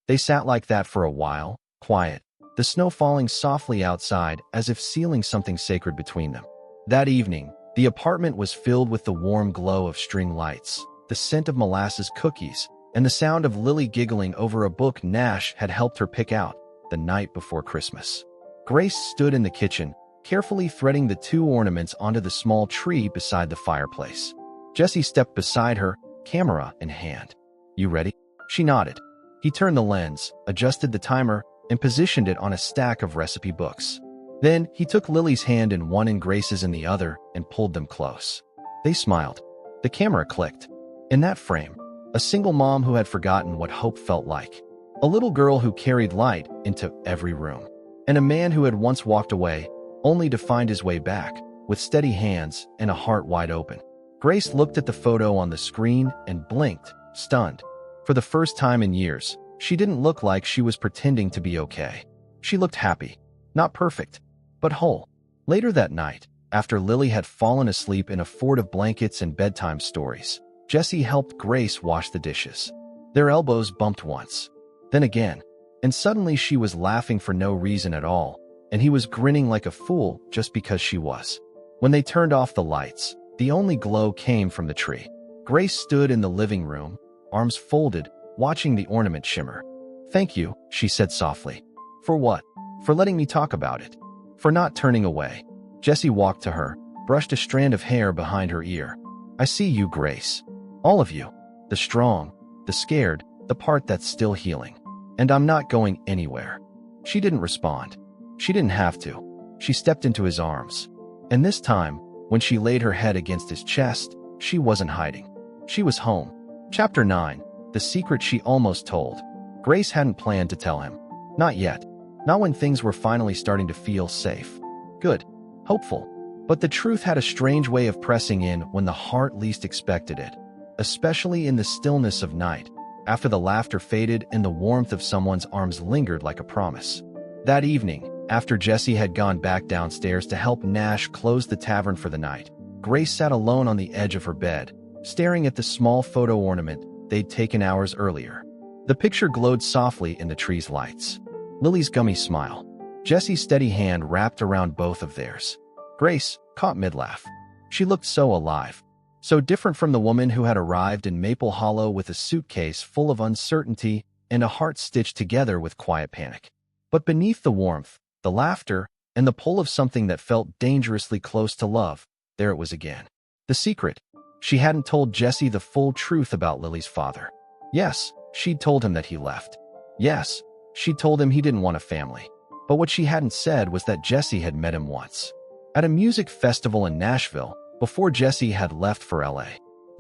They sat like that for a while, quiet, the snow falling softly outside as if sealing something sacred between them. That evening, the apartment was filled with the warm glow of string lights, the scent of molasses cookies, and the sound of Lily giggling over a book Nash had helped her pick out the night before Christmas. Grace stood in the kitchen, carefully threading the two ornaments onto the small tree beside the fireplace. Jesse stepped beside her, camera in hand. "You ready?" She nodded. He turned the lens, adjusted the timer, and positioned it on a stack of recipe books. Then he took Lily's hand in one and Grace's in the other and pulled them close. They smiled. The camera clicked. In that frame, a single mom who had forgotten what hope felt like. A little girl who carried light into every room. And a man who had once walked away, only to find his way back, with steady hands and a heart wide open. Grace looked at the photo on the screen and blinked, stunned. For the first time in years, she didn't look like she was pretending to be okay. She looked happy. Not perfect, but whole. Later that night, after Lily had fallen asleep in a fort of blankets and bedtime stories, Jesse helped Grace wash the dishes. Their elbows bumped once. Then again. And suddenly she was laughing for no reason at all, and he was grinning like a fool just because she was. When they turned off the lights, the only glow came from the tree. Grace stood in the living room, arms folded, watching the ornament shimmer. "Thank you," she said softly. "For what?" "For letting me talk about it. For not turning away." Jessie walked to her, brushed a strand of hair behind her ear. I see you, Grace. All of you. The strong, the scared, the part that's still healing. And I'm not going anywhere. She didn't respond. She didn't have to. She stepped into his arms. And this time, when she laid her head against his chest, she wasn't hiding. She was home. Chapter 9. The secret she almost told. Grace hadn't planned to tell him. Not yet. Not when things were finally starting to feel safe. Good. Hopeful. But the truth had a strange way of pressing in when the heart least expected it. Especially in the stillness of night, after the laughter faded and the warmth of someone's arms lingered like a promise. That evening, after Jessie had gone back downstairs to help Nash close the tavern for the night, Grace sat alone on the edge of her bed, staring at the small photo ornament they'd taken hours earlier. The picture glowed softly in the tree's lights. Lily's gummy smile. Jessie's steady hand wrapped around both of theirs. Grace caught mid-laugh. She looked so alive. So different from the woman who had arrived in Maple Hollow with a suitcase full of uncertainty and a heart stitched together with quiet panic. But beneath the warmth, the laughter, and the pull of something that felt dangerously close to love, there it was again. The secret. She hadn't told Jessie the full truth about Lily's father. Yes, she'd told him that he left. Yes, she'd told him he didn't want a family. But what she hadn't said was that Jessie had met him once. At a music festival in Nashville, before Jessie had left for LA.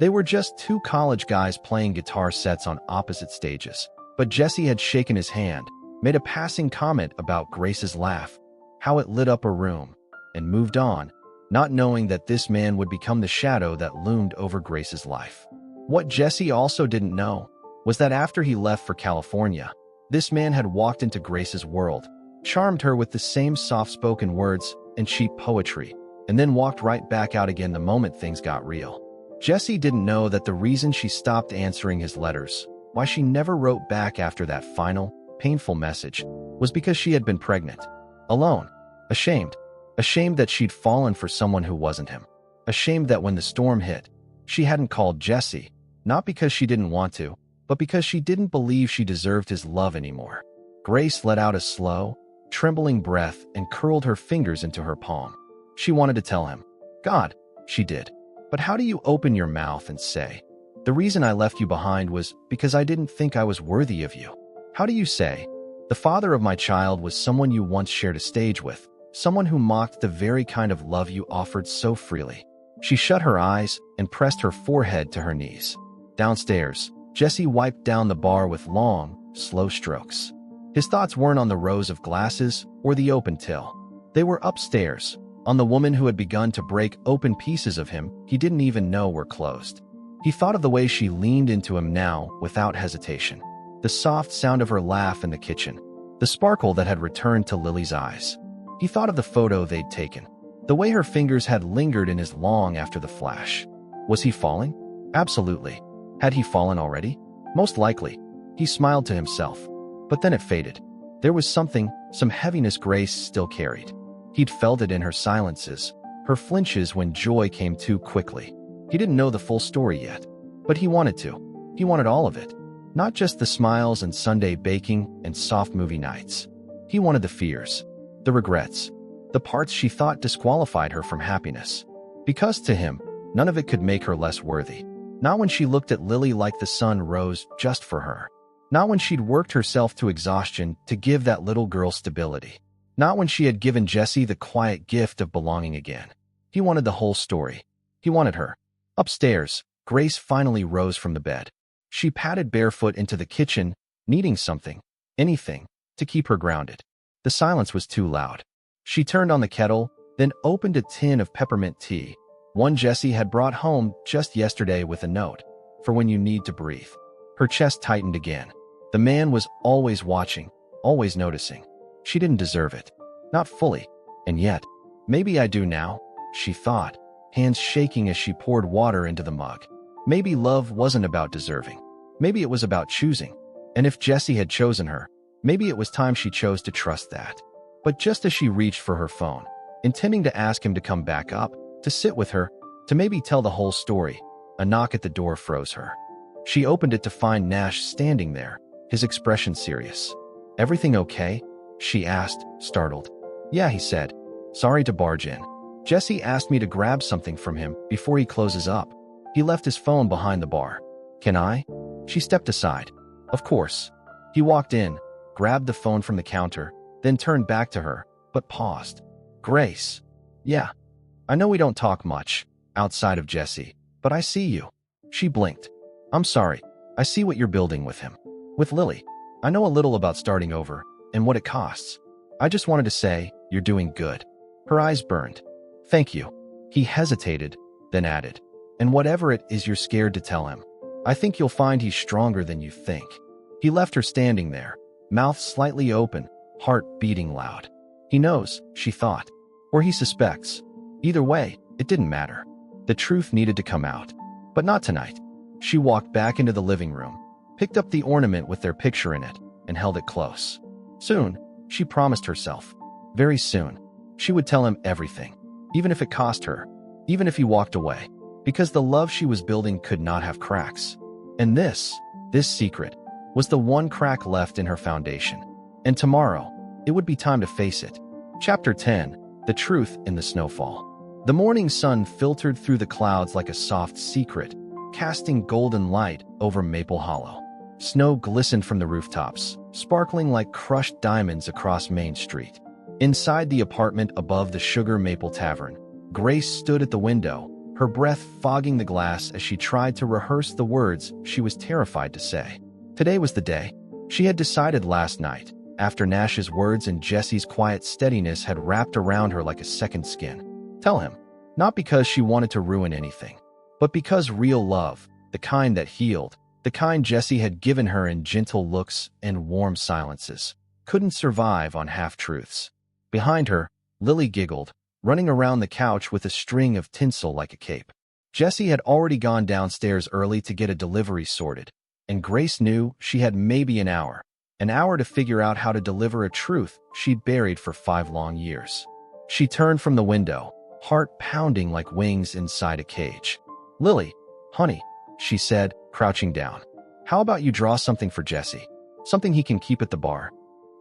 They were just two college guys playing guitar sets on opposite stages. But Jessie had shaken his hand, made a passing comment about Grace's laugh, how it lit up a room, and moved on, not knowing that this man would become the shadow that loomed over Grace's life. What Jessie also didn't know was that after he left for California, this man had walked into Grace's world, charmed her with the same soft-spoken words and cheap poetry, and then walked right back out again the moment things got real. Jessie didn't know that the reason she stopped answering his letters, why she never wrote back after that final, painful message, was because she had been pregnant. Alone. Ashamed. Ashamed that she'd fallen for someone who wasn't him. Ashamed that when the storm hit, she hadn't called Jessie, not because she didn't want to, but because she didn't believe she deserved his love anymore. Grace let out a slow, trembling breath and curled her fingers into her palm. She wanted to tell him. God, she did. But how do you open your mouth and say, the reason I left you behind was because I didn't think I was worthy of you? How do you say, the father of my child was someone you once shared a stage with, someone who mocked the very kind of love you offered so freely? She shut her eyes and pressed her forehead to her knees. Downstairs, Jessie wiped down the bar with long, slow strokes. His thoughts weren't on the rows of glasses or the open till. They were upstairs, on the woman who had begun to break open pieces of him he didn't even know were closed. He thought of the way she leaned into him now without hesitation. The soft sound of her laugh in the kitchen. The sparkle that had returned to Lily's eyes. He thought of the photo they'd taken. The way her fingers had lingered in his long after the flash. Was he falling? Absolutely. Had he fallen already? Most likely. He smiled to himself. But then it faded. There was something, some heaviness Grace still carried. He'd felt it in her silences, her flinches when joy came too quickly. He didn't know the full story yet, but he wanted to. He wanted all of it. Not just the smiles and Sunday baking and soft movie nights. He wanted the fears, the regrets, the parts she thought disqualified her from happiness. Because to him, none of it could make her less worthy. Not when she looked at Lily like the sun rose just for her. Not when she'd worked herself to exhaustion to give that little girl stability. Not when she had given Jessie the quiet gift of belonging again. He wanted the whole story. He wanted her. Upstairs, Grace finally rose from the bed. She padded barefoot into the kitchen, needing something, anything, to keep her grounded. The silence was too loud. She turned on the kettle, then opened a tin of peppermint tea, one Jessie had brought home just yesterday with a note, for when you need to breathe. Her chest tightened again. The man was always watching, always noticing. She didn't deserve it. Not fully. And yet, maybe I do now, she thought, hands shaking as she poured water into the mug. Maybe love wasn't about deserving. Maybe it was about choosing. And if Jessie had chosen her, maybe it was time she chose to trust that. But just as she reached for her phone, intending to ask him to come back up, to sit with her, to maybe tell the whole story, a knock at the door froze her. She opened it to find Nash standing there, his expression serious. Everything okay? She asked, startled. Yeah, he said. Sorry to barge in. Jesse asked me to grab something from him before he closes up. He left his phone behind the bar. Can I? She stepped aside. Of course. He walked in, grabbed the phone from the counter, then turned back to her, but paused. Grace. Yeah. I know we don't talk much, outside of Jesse, but I see you. She blinked. I'm sorry. I see what you're building with him. With Lily. I know a little about starting over and what it costs. I just wanted to say, you're doing good. Her eyes burned. Thank you. He hesitated, then added, and whatever it is you're scared to tell him, I think you'll find he's stronger than you think. He left her standing there, mouth slightly open, heart beating loud. He knows, she thought. Or he suspects. Either way, it didn't matter. The truth needed to come out. But not tonight. She walked back into the living room, picked up the ornament with their picture in it, and held it close. Soon, she promised herself. Very soon, she would tell him everything. Even if it cost her. Even if he walked away. Because the love she was building could not have cracks. And this secret, was the one crack left in her foundation. And tomorrow, it would be time to face it. Chapter 10. The Truth in the Snowfall. The morning sun filtered through the clouds like a soft secret, casting golden light over Maple Hollow. Snow glistened from the rooftops, sparkling like crushed diamonds across Main Street. Inside the apartment above the Sugar Maple Tavern, Grace stood at the window, her breath fogging the glass as she tried to rehearse the words she was terrified to say. Today was the day. She had decided last night, after Nash's words and Jesse's quiet steadiness had wrapped around her like a second skin. Tell him. Not because she wanted to ruin anything, but because real love, the kind that healed, the kind Jesse had given her in gentle looks and warm silences, couldn't survive on half-truths. Behind her, Lily giggled, running around the couch with a string of tinsel like a cape. Jesse had already gone downstairs early to get a delivery sorted, and Grace knew she had maybe an hour to figure out how to deliver a truth she'd buried for 5 long years. She turned from the window, heart pounding like wings inside a cage. Lily, honey, she said, crouching down. How about you draw something for Jesse? Something he can keep at the bar.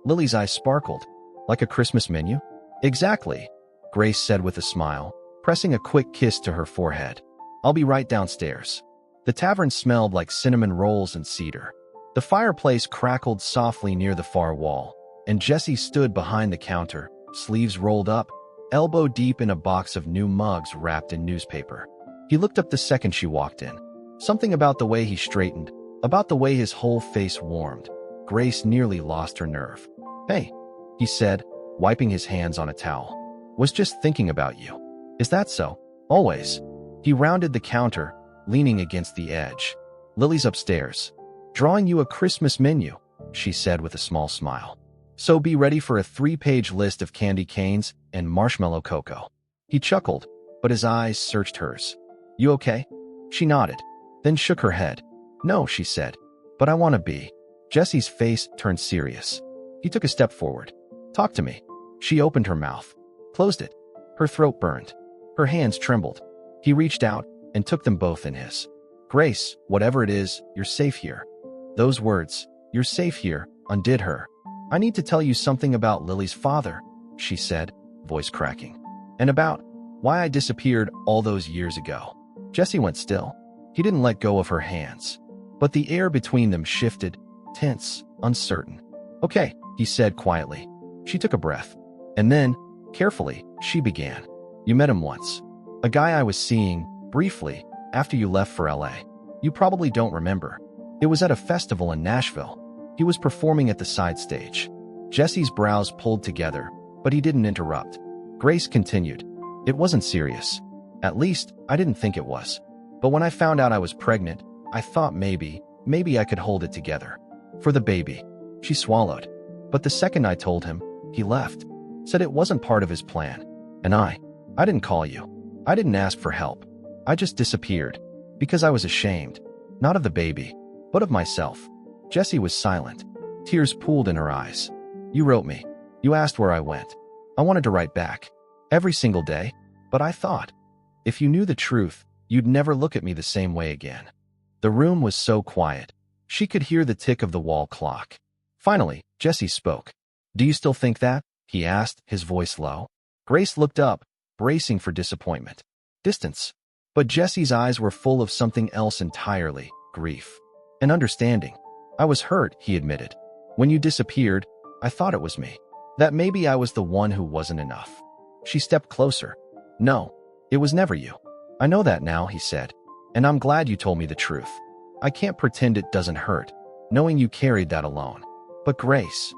Lily's eyes sparkled. Like a Christmas menu? Exactly, Grace said with a smile, pressing a quick kiss to her forehead. I'll be right downstairs. The tavern smelled like cinnamon rolls and cedar. The fireplace crackled softly near the far wall, and Jesse stood behind the counter, sleeves rolled up, elbow deep in a box of new mugs wrapped in newspaper. He looked up the second she walked in. Something about the way he straightened, about the way his whole face warmed. Grace nearly lost her nerve. Hey, he said, wiping his hands on a towel. Was just thinking about you. Is that so? Always. He rounded the counter, leaning against the edge. Lily's upstairs. Drawing you a Christmas menu, she said with a small smile. So be ready for a 3-page list of candy canes and marshmallow cocoa. He chuckled, but his eyes searched hers. You okay? She nodded, then shook her head. No, she said, but I want to be. Jesse's face turned serious. He took a step forward. Talk to me. She opened her mouth, closed it. Her throat burned. Her hands trembled. He reached out and took them both in his. Grace, whatever it is, you're safe here. Those words, you're safe here, undid her. I need to tell you something about Lily's father, she said, voice cracking. And about why I disappeared all those years ago. Jesse went still. He didn't let go of her hands. But the air between them shifted, tense, uncertain. Okay, he said quietly. She took a breath. And then, carefully, she began. You met him once. A guy I was seeing, briefly, after you left for LA. You probably don't remember. It was at a festival in Nashville. He was performing at the side stage. Jesse's brows pulled together, but he didn't interrupt. Grace continued. It wasn't serious. At least, I didn't think it was. But when I found out I was pregnant, I thought maybe I could hold it together. For the baby. She swallowed. But the second I told him, he left. Said it wasn't part of his plan. And I didn't call you. I didn't ask for help. I just disappeared. Because I was ashamed. Not of the baby, but of myself. Jessie was silent. Tears pooled in her eyes. You wrote me. You asked where I went. I wanted to write back. Every single day. But I thought, if you knew the truth, you'd never look at me the same way again. The room was so quiet. She could hear the tick of the wall clock. Finally, Jesse spoke. Do you still think that? He asked, his voice low. Grace looked up, bracing for disappointment. Distance. But Jesse's eyes were full of something else entirely, grief. And understanding. I was hurt, he admitted. When you disappeared, I thought it was me. That maybe I was the one who wasn't enough. She stepped closer. No, it was never you. I know that now, he said. And I'm glad you told me the truth. I can't pretend it doesn't hurt, knowing you carried that alone. But Grace.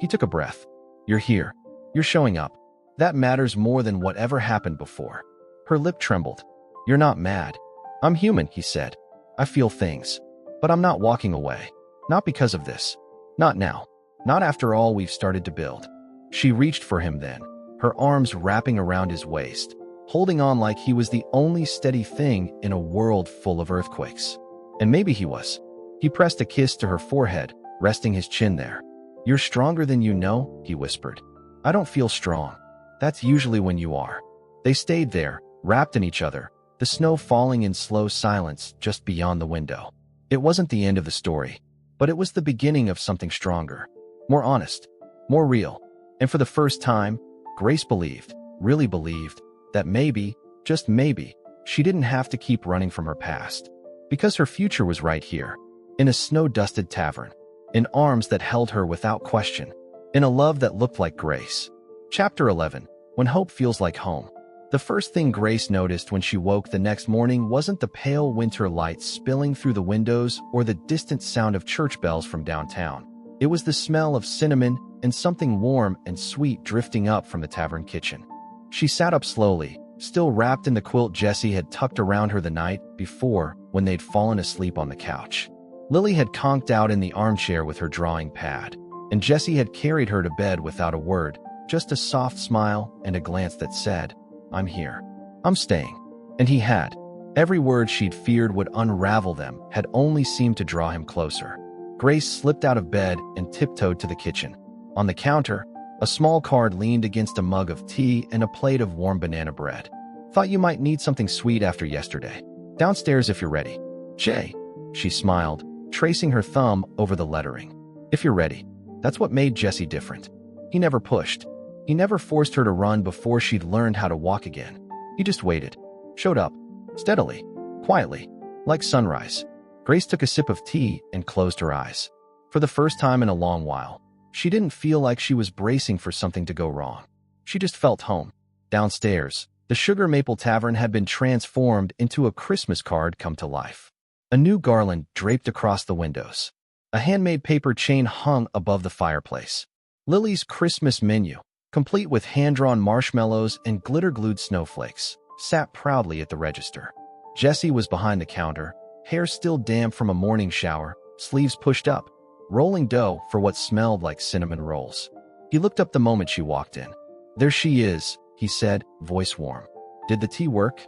He took a breath. You're here. You're showing up. That matters more than whatever happened before. Her lip trembled. You're not mad. I'm human, he said. I feel things. But I'm not walking away. Not because of this. Not now. Not after all we've started to build. She reached for him then, her arms wrapping around his waist, holding on like he was the only steady thing in a world full of earthquakes. And maybe he was. He pressed a kiss to her forehead, resting his chin there. You're stronger than you know, he whispered. I don't feel strong. That's usually when you are. They stayed there, wrapped in each other, the snow falling in slow silence just beyond the window. It wasn't the end of the story, but it was the beginning of something stronger, more honest, more real. And for the first time, Grace believed, really believed, that maybe, just maybe, she didn't have to keep running from her past. Because her future was right here, in a snow-dusted tavern, in arms that held her without question, in a love that looked like Grace. Chapter 11. When Hope Feels Like Home. The first thing Grace noticed when she woke the next morning wasn't the pale winter lights spilling through the windows or the distant sound of church bells from downtown. It was the smell of cinnamon and something warm and sweet drifting up from the tavern kitchen. She sat up slowly, still wrapped in the quilt Jessie had tucked around her the night before when they'd fallen asleep on the couch. Lily had conked out in the armchair with her drawing pad, and Jessie had carried her to bed without a word, just a soft smile and a glance that said, I'm here. I'm staying. And he had. Every word she'd feared would unravel them had only seemed to draw him closer. Grace slipped out of bed and tiptoed to the kitchen. On the counter, a small card leaned against a mug of tea and a plate of warm banana bread. Thought you might need something sweet after yesterday. Downstairs if you're ready. Jay. She smiled, tracing her thumb over the lettering. If you're ready. That's what made Jessie different. He never pushed. He never forced her to run before she'd learned how to walk again. He just waited. Showed up. Steadily. Quietly. Like sunrise. Grace took a sip of tea and closed her eyes. For the first time in a long while, she didn't feel like she was bracing for something to go wrong. She just felt home. Downstairs, the Sugar Maple Tavern had been transformed into a Christmas card come to life. A new garland draped across the windows. A handmade paper chain hung above the fireplace. Lily's Christmas menu, complete with hand-drawn marshmallows and glitter-glued snowflakes, sat proudly at the register. Jessie was behind the counter, hair still damp from a morning shower, sleeves pushed up, rolling dough for what smelled like cinnamon rolls. He looked up the moment she walked in. There she is, he said, voice warm. Did the tea work?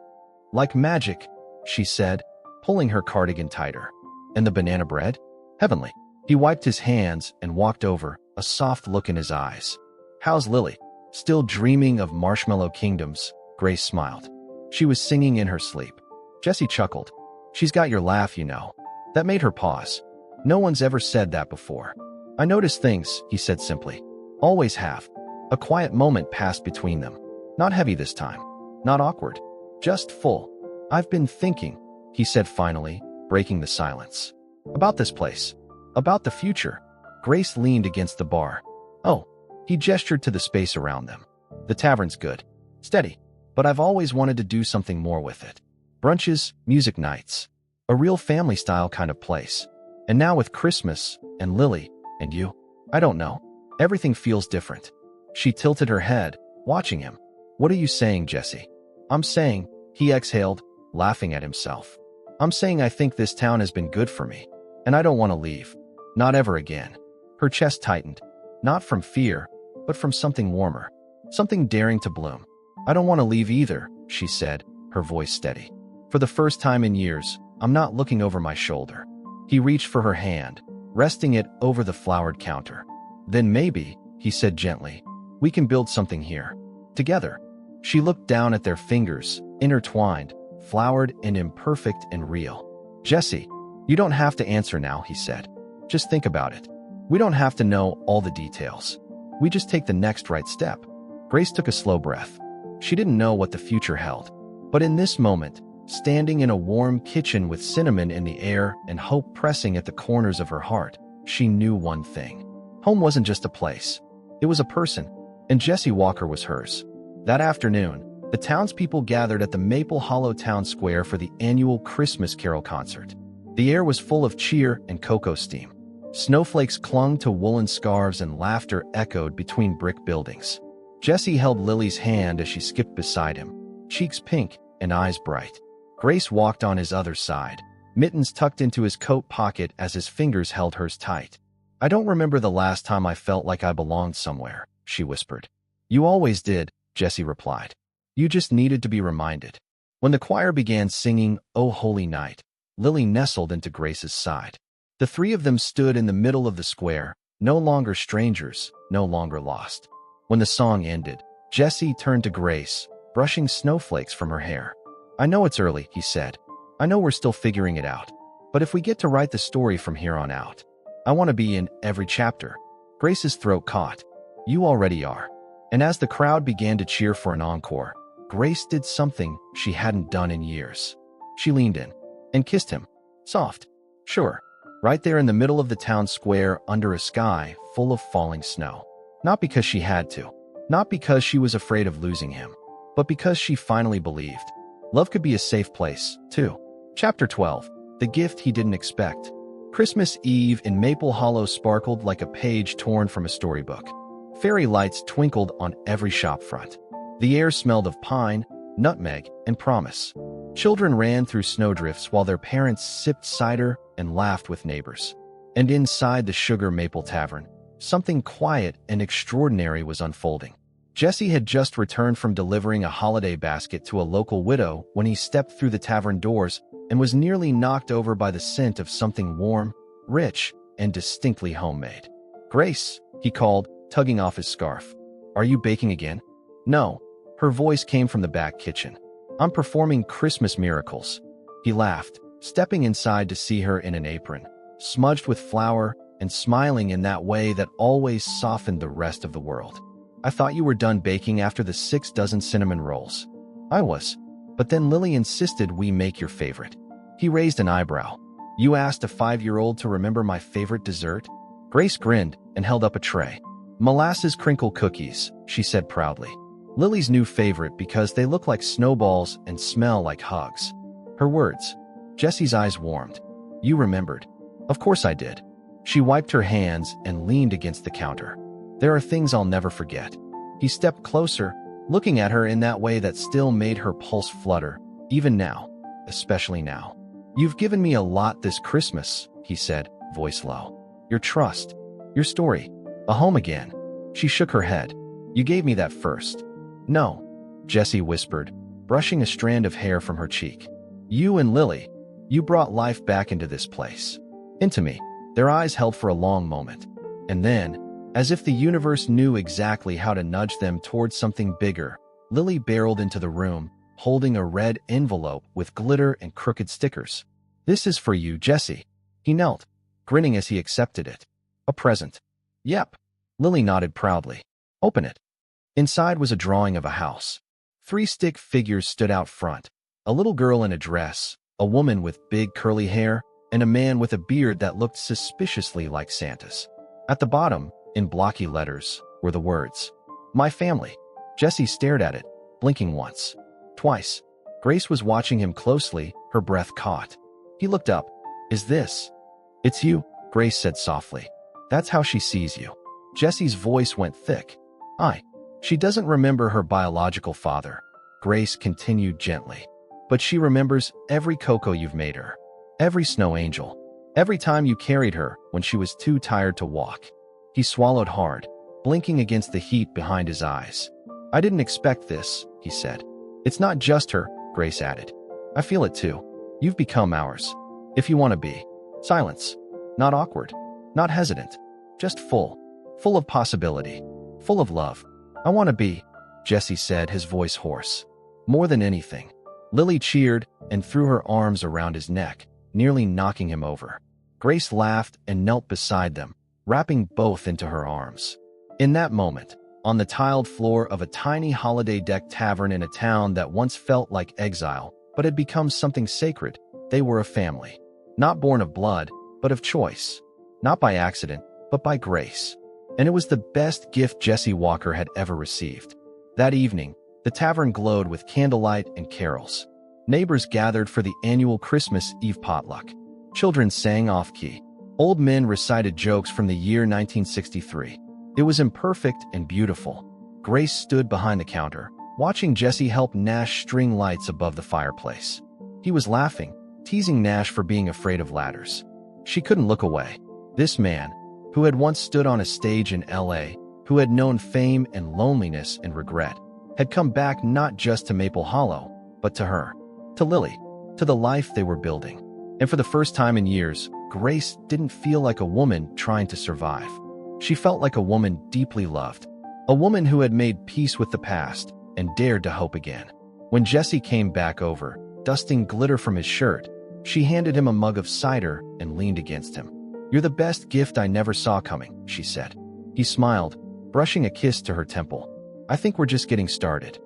Like magic, she said, pulling her cardigan tighter. And the banana bread? Heavenly. He wiped his hands and walked over, a soft look in his eyes. How's Lily? Still dreaming of marshmallow kingdoms, Grace smiled. She was singing in her sleep. Jessie chuckled. She's got your laugh, you know. That made her pause. No one's ever said that before. I notice things, he said simply. Always have. A quiet moment passed between them. Not heavy this time. Not awkward. Just full. I've been thinking, he said finally, breaking the silence. About this place. About the future. Grace leaned against the bar. Oh. He gestured to the space around them. The tavern's good. Steady. But I've always wanted to do something more with it. Brunches, music nights. A real family-style kind of place. And now with Christmas, and Lily, and you, I don't know. Everything feels different. She tilted her head, watching him. What are you saying, Jessie? I'm saying, he exhaled, laughing at himself. I'm saying I think this town has been good for me. And I don't want to leave. Not ever again. Her chest tightened. Not from fear, but from something warmer. Something daring to bloom. I don't want to leave either, she said, her voice steady. For the first time in years, I'm not looking over my shoulder. He reached for her hand, resting it over the flowered counter. Then maybe, he said gently, we can build something here. Together. She looked down at their fingers, intertwined, flowered and imperfect and real. Jessie, you don't have to answer now, he said. Just think about it. We don't have to know all the details. We just take the next right step. Grace took a slow breath. She didn't know what the future held. But in this moment, standing in a warm kitchen with cinnamon in the air and hope pressing at the corners of her heart, she knew one thing. Home wasn't just a place. It was a person, and Jessie Walker was hers. That afternoon, the townspeople gathered at the Maple Hollow Town Square for the annual Christmas Carol concert. The air was full of cheer and cocoa steam. Snowflakes clung to woolen scarves and laughter echoed between brick buildings. Jessie held Lily's hand as she skipped beside him, cheeks pink and eyes bright. Grace walked on his other side, mittens tucked into his coat pocket as his fingers held hers tight. "I don't remember the last time I felt like I belonged somewhere," she whispered. "You always did," Jessie replied. "You just needed to be reminded." When the choir began singing "O Holy Night," Lily nestled into Grace's side. The three of them stood in the middle of the square, no longer strangers, no longer lost. When the song ended, Jessie turned to Grace, brushing snowflakes from her hair. "I know it's early," he said. "I know we're still figuring it out. But if we get to write the story from here on out, I want to be in every chapter." Grace's throat caught. "You already are." And as the crowd began to cheer for an encore, Grace did something she hadn't done in years. She leaned in and kissed him. Soft. Sure. Right there in the middle of the town square under a sky full of falling snow. Not because she had to. Not because she was afraid of losing him. But because she finally believed. Love could be a safe place, too. Chapter 12. The Gift He Didn't Expect. Christmas Eve in Maple Hollow sparkled like a page torn from a storybook. Fairy lights twinkled on every shopfront. The air smelled of pine, nutmeg, and promise. Children ran through snowdrifts while their parents sipped cider and laughed with neighbors. And inside the Sugar Maple Tavern, something quiet and extraordinary was unfolding. Jessie had just returned from delivering a holiday basket to a local widow when he stepped through the tavern doors and was nearly knocked over by the scent of something warm, rich, and distinctly homemade. "Grace," he called, tugging off his scarf. "Are you baking again?" "No." Her voice came from the back kitchen. "I'm performing Christmas miracles." He laughed, stepping inside to see her in an apron, smudged with flour and smiling in that way that always softened the rest of the world. "I thought you were done baking after the 6 dozen cinnamon rolls." "I was. But then Lily insisted we make your favorite." He raised an eyebrow. "You asked a 5-year-old to remember my favorite dessert?" Grace grinned and held up a tray. "Molasses crinkle cookies," she said proudly. Lily's new favorite because they look like snowballs and smell like hugs. Her words. Jessie's eyes warmed. "You remembered." "Of course I did." She wiped her hands and leaned against the counter. "There are things I'll never forget." He stepped closer, looking at her in that way that still made her pulse flutter, even now, especially now. "You've given me a lot this Christmas," he said, voice low. "Your trust, your story, a home again." She shook her head. "You gave me that first." "No," Jessie whispered, brushing a strand of hair from her cheek. "You and Lily, you brought life back into this place. Into me." Their eyes held for a long moment. And then, as if the universe knew exactly how to nudge them towards something bigger, Lily barreled into the room, holding a red envelope with glitter and crooked stickers. "This is for you, Jessie." He knelt, grinning as he accepted it. "A present." "Yep." Lily nodded proudly. "Open it." Inside was a drawing of a house. 3 stick figures stood out front. A little girl in a dress, a woman with big curly hair, and a man with a beard that looked suspiciously like Santa's. At the bottom, in blocky letters, were the words, "My family." Jessie stared at it, blinking once, twice. Grace was watching him closely, her breath caught. He looked up. "Is this?" "It's you," Grace said softly. "That's how she sees you." Jessie's voice went thick. She doesn't remember her biological father," Grace continued gently. "But she remembers every cocoa you've made her. Every snow angel. Every time you carried her when she was too tired to walk." He swallowed hard, blinking against the heat behind his eyes. "I didn't expect this," he said. "It's not just her," Grace added. "I feel it too. You've become ours. If you want to be." Silence. Not awkward. Not hesitant. Just full. Full of possibility. Full of love. "I want to be," Jessie said, his voice hoarse. "More than anything." Lily cheered and threw her arms around his neck, nearly knocking him over. Grace laughed and knelt beside them, wrapping both into her arms. In that moment, On the tiled floor of a tiny holiday-decked tavern in a town that once felt like exile, but had become something sacred, they were a family. Not born of blood, but of choice. Not by accident, but by grace. And it was the best gift Jesse Walker had ever received. That evening, the tavern glowed with candlelight and carols. Neighbors gathered for the annual Christmas Eve potluck. Children sang off-key. Old men recited jokes from the year 1963. It was imperfect and beautiful. Grace stood behind the counter, watching Jesse help Nash string lights above the fireplace. He was laughing, teasing Nash for being afraid of ladders. She couldn't look away. This man, who had once stood on a stage in L.A., who had known fame and loneliness and regret, had come back not just to Maple Hollow, but to her, to Lily, to the life they were building. And for the first time in years, Grace didn't feel like a woman trying to survive. She felt like a woman deeply loved, a woman who had made peace with the past and dared to hope again. When Jesse came back over, dusting glitter from his shirt, she handed him a mug of cider and leaned against him. "You're the best gift I never saw coming," she said. He smiled, brushing a kiss to her temple. "I think we're just getting started."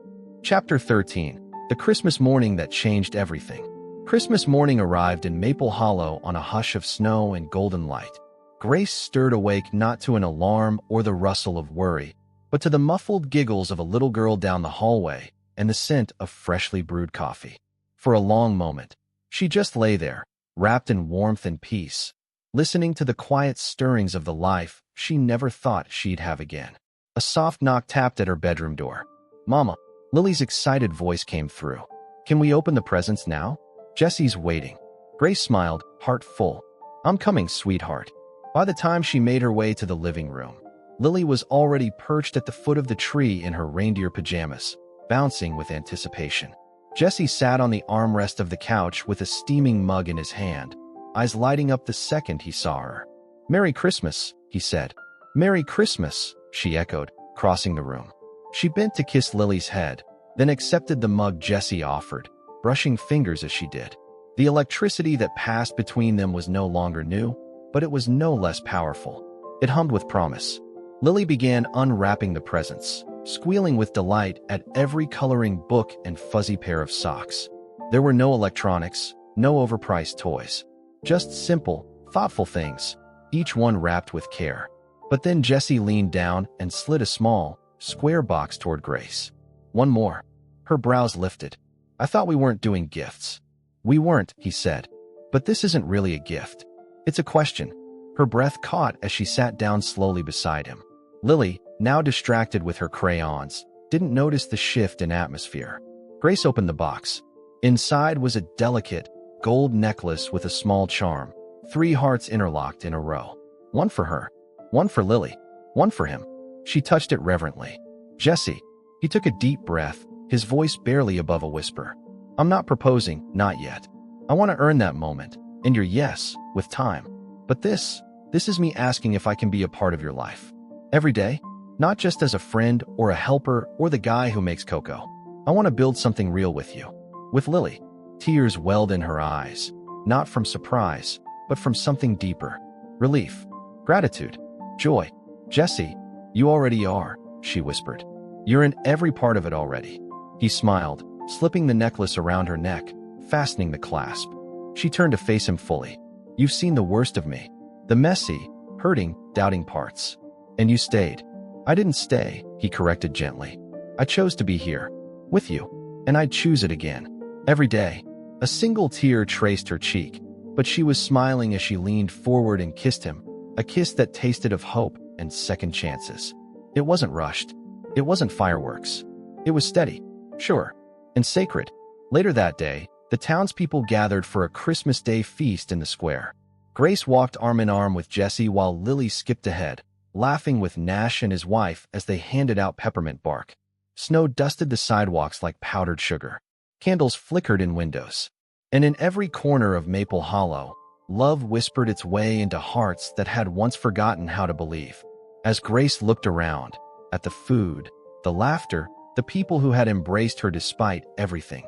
Chapter 13. The Christmas morning that changed everything. Christmas morning arrived in Maple Hollow on a hush of snow and golden light. Grace stirred awake not to an alarm or the rustle of worry, but to the muffled giggles of a little girl down the hallway and the scent of freshly brewed coffee. For a long moment, she just lay there, wrapped in warmth and peace, listening to the quiet stirrings of the life she never thought she'd have again. A soft knock tapped at her bedroom door. "Mama," Lily's excited voice came through. "Can we open the presents now? Jesse's waiting." Grace smiled, heart full. "I'm coming, sweetheart." By the time she made her way to the living room, Lily was already perched at the foot of the tree in her reindeer pajamas, bouncing with anticipation. Jesse sat on the armrest of the couch with a steaming mug in his hand, eyes lighting up the second he saw her. "Merry Christmas," he said. "Merry Christmas," she echoed, crossing the room. She bent to kiss Lily's head, then accepted the mug Jesse offered, brushing fingers as she did. The electricity that passed between them was no longer new, but it was no less powerful. It hummed with promise. Lily began unwrapping the presents, squealing with delight at every coloring book and fuzzy pair of socks. There were no electronics, no overpriced toys. Just simple, thoughtful things, each one wrapped with care. But then Jesse leaned down and slid a small, square box toward Grace. "One more." Her brows lifted. "I thought we weren't doing gifts." "We weren't," he said. "But this isn't really a gift. It's a question." Her breath caught as she sat down slowly beside him. Lily, now distracted with her crayons, didn't notice the shift in atmosphere. Grace opened the box. Inside was a delicate, gold necklace with a small charm, 3 hearts interlocked in a row. One for her, one for Lily, one for him. She touched it reverently. "Jesse." He took a deep breath, his voice barely above a whisper. "I'm not proposing, not yet. I want to earn that moment, and your yes, with time. But this is me asking if I can be a part of your life. Every day, not just as a friend or a helper or the guy who makes cocoa. I want to build something real with you." With Lily, tears welled in her eyes, not from surprise, but from something deeper. Relief, gratitude, joy. "Jesse, you already are," she whispered. "You're in every part of it already." He smiled, slipping the necklace around her neck, fastening the clasp. She turned to face him fully. "You've seen the worst of me. The messy, hurting, doubting parts. And you stayed." "I didn't stay," he corrected gently. "I chose to be here, with you, and I'd choose it again. Every day." A single tear traced her cheek, but she was smiling as she leaned forward and kissed him, a kiss that tasted of hope and second chances. It wasn't rushed. It wasn't fireworks. It was steady, sure, and sacred. Later that day, the townspeople gathered for a Christmas Day feast in the square. Grace walked arm in arm with Jesse while Lily skipped ahead, laughing with Nash and his wife as they handed out peppermint bark. Snow dusted the sidewalks like powdered sugar. Candles flickered in windows. And in every corner of Maple Hollow, love whispered its way into hearts that had once forgotten how to believe. As Grace looked around, at the food, the laughter, the people who had embraced her despite everything,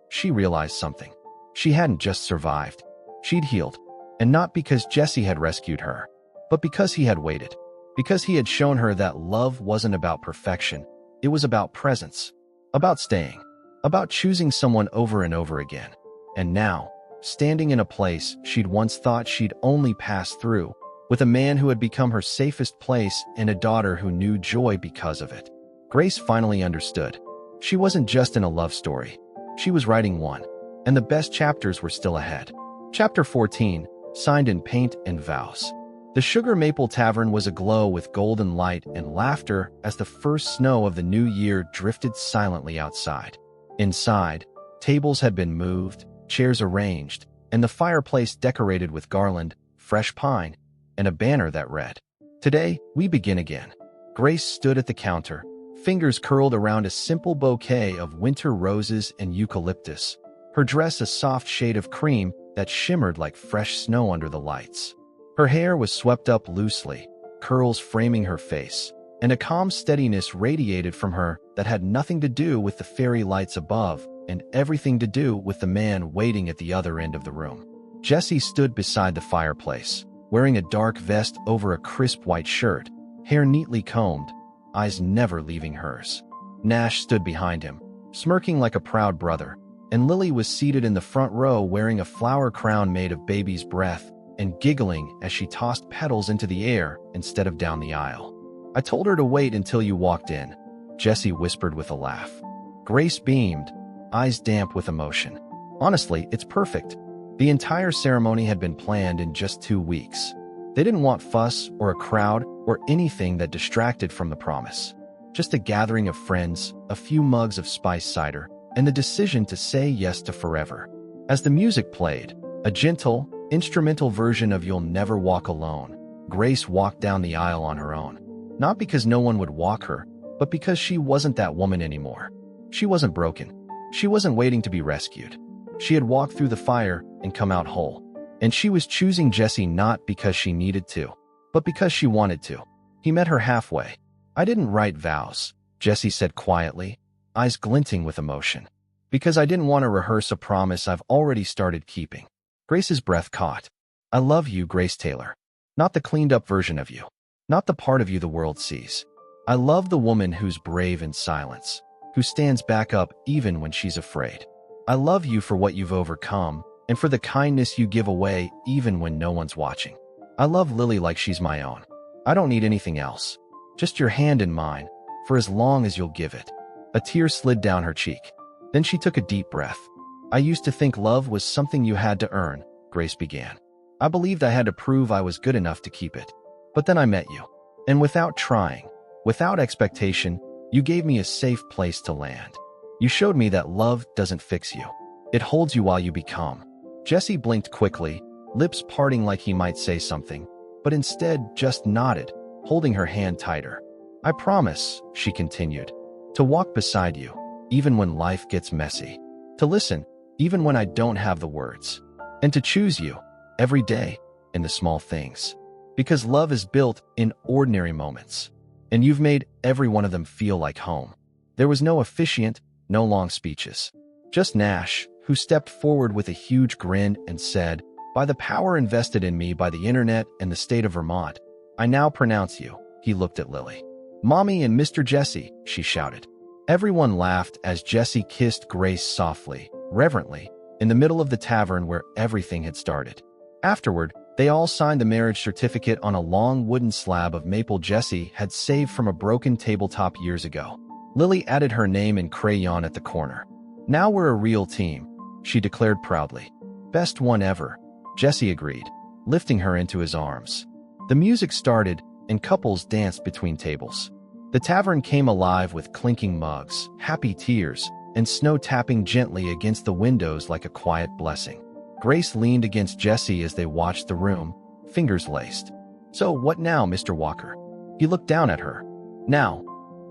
she realized something. She hadn't just survived. She'd healed. And not because Jesse had rescued her, but because he had waited. Because he had shown her that love wasn't about perfection, it was about presence, about staying, about choosing someone over and over again. And now, standing in a place she'd once thought she'd only pass through, with a man who had become her safest place and a daughter who knew joy because of it, Grace finally understood. She wasn't just in a love story. She was writing one, and the best chapters were still ahead. Chapter 14, signed in paint and vows. The Sugar Maple Tavern was aglow with golden light and laughter as the first snow of the new year drifted silently outside. Inside, tables had been moved, chairs arranged, and the fireplace decorated with garland, fresh pine, and a banner that read, "Today, we begin again." Grace stood at the counter, fingers curled around a simple bouquet of winter roses and eucalyptus, her dress a soft shade of cream that shimmered like fresh snow under the lights. Her hair was swept up loosely, curls framing her face, and a calm steadiness radiated from her that had nothing to do with the fairy lights above and everything to do with the man waiting at the other end of the room. Jesse stood beside the fireplace, wearing a dark vest over a crisp white shirt, hair neatly combed, eyes never leaving hers. Nash stood behind him, smirking like a proud brother, and Lily was seated in the front row wearing a flower crown made of baby's breath and giggling as she tossed petals into the air instead of down the aisle. "I told her to wait until you walked in," Jesse whispered with a laugh. Grace beamed, eyes damp with emotion. "Honestly, it's perfect. The entire ceremony had been planned in just 2 weeks. They didn't want fuss or a crowd or anything that distracted from the promise. Just a gathering of friends, a few mugs of spiced cider, and the decision to say yes to forever." As the music played, a gentle, instrumental version of "You'll Never Walk Alone," Grace walked down the aisle on her own. Not because no one would walk her, but because she wasn't that woman anymore. She wasn't broken. She wasn't waiting to be rescued. She had walked through the fire and come out whole. And she was choosing Jesse not because she needed to, but because she wanted to. He met her halfway. "I didn't write vows," Jesse said quietly, eyes glinting with emotion, "because I didn't want to rehearse a promise I've already started keeping." Grace's breath caught. "I love you, Grace Taylor. Not the cleaned-up version of you. Not the part of you the world sees. I love the woman who's brave in silence, who stands back up even when she's afraid. I love you for what you've overcome, and for the kindness you give away even when no one's watching. I love Lily like she's my own. I don't need anything else. Just your hand in mine, for as long as you'll give it." A tear slid down her cheek. Then she took a deep breath. "I used to think love was something you had to earn," Grace began. "I believed I had to prove I was good enough to keep it. But then I met you. And without trying, without expectation, you gave me a safe place to land. You showed me that love doesn't fix you. It holds you while you become." Jesse blinked quickly, lips parting like he might say something, but instead just nodded, holding her hand tighter. "I promise," she continued, "to walk beside you, even when life gets messy. To listen, even when I don't have the words. And to choose you, every day, in the small things. Because love is built in ordinary moments. And you've made every one of them feel like home." There was no officiant, no long speeches. Just Nash, who stepped forward with a huge grin and said, "By the power invested in me by the internet and the state of Vermont, I now pronounce you." He looked at Lily. "Mommy and Mr. Jesse," she shouted. Everyone laughed as Jesse kissed Grace softly, reverently, in the middle of the tavern where everything had started. Afterward, they all signed the marriage certificate on a long wooden slab of maple Jesse had saved from a broken tabletop years ago. Lily added her name in crayon at the corner. "Now we're a real team," she declared proudly. "Best one ever," Jesse agreed, lifting her into his arms. The music started, and couples danced between tables. The tavern came alive with clinking mugs, happy tears, and snow tapping gently against the windows like a quiet blessing. Grace leaned against Jesse as they watched the room, fingers laced. "So what now, Mr. Walker?" He looked down at her. "Now,"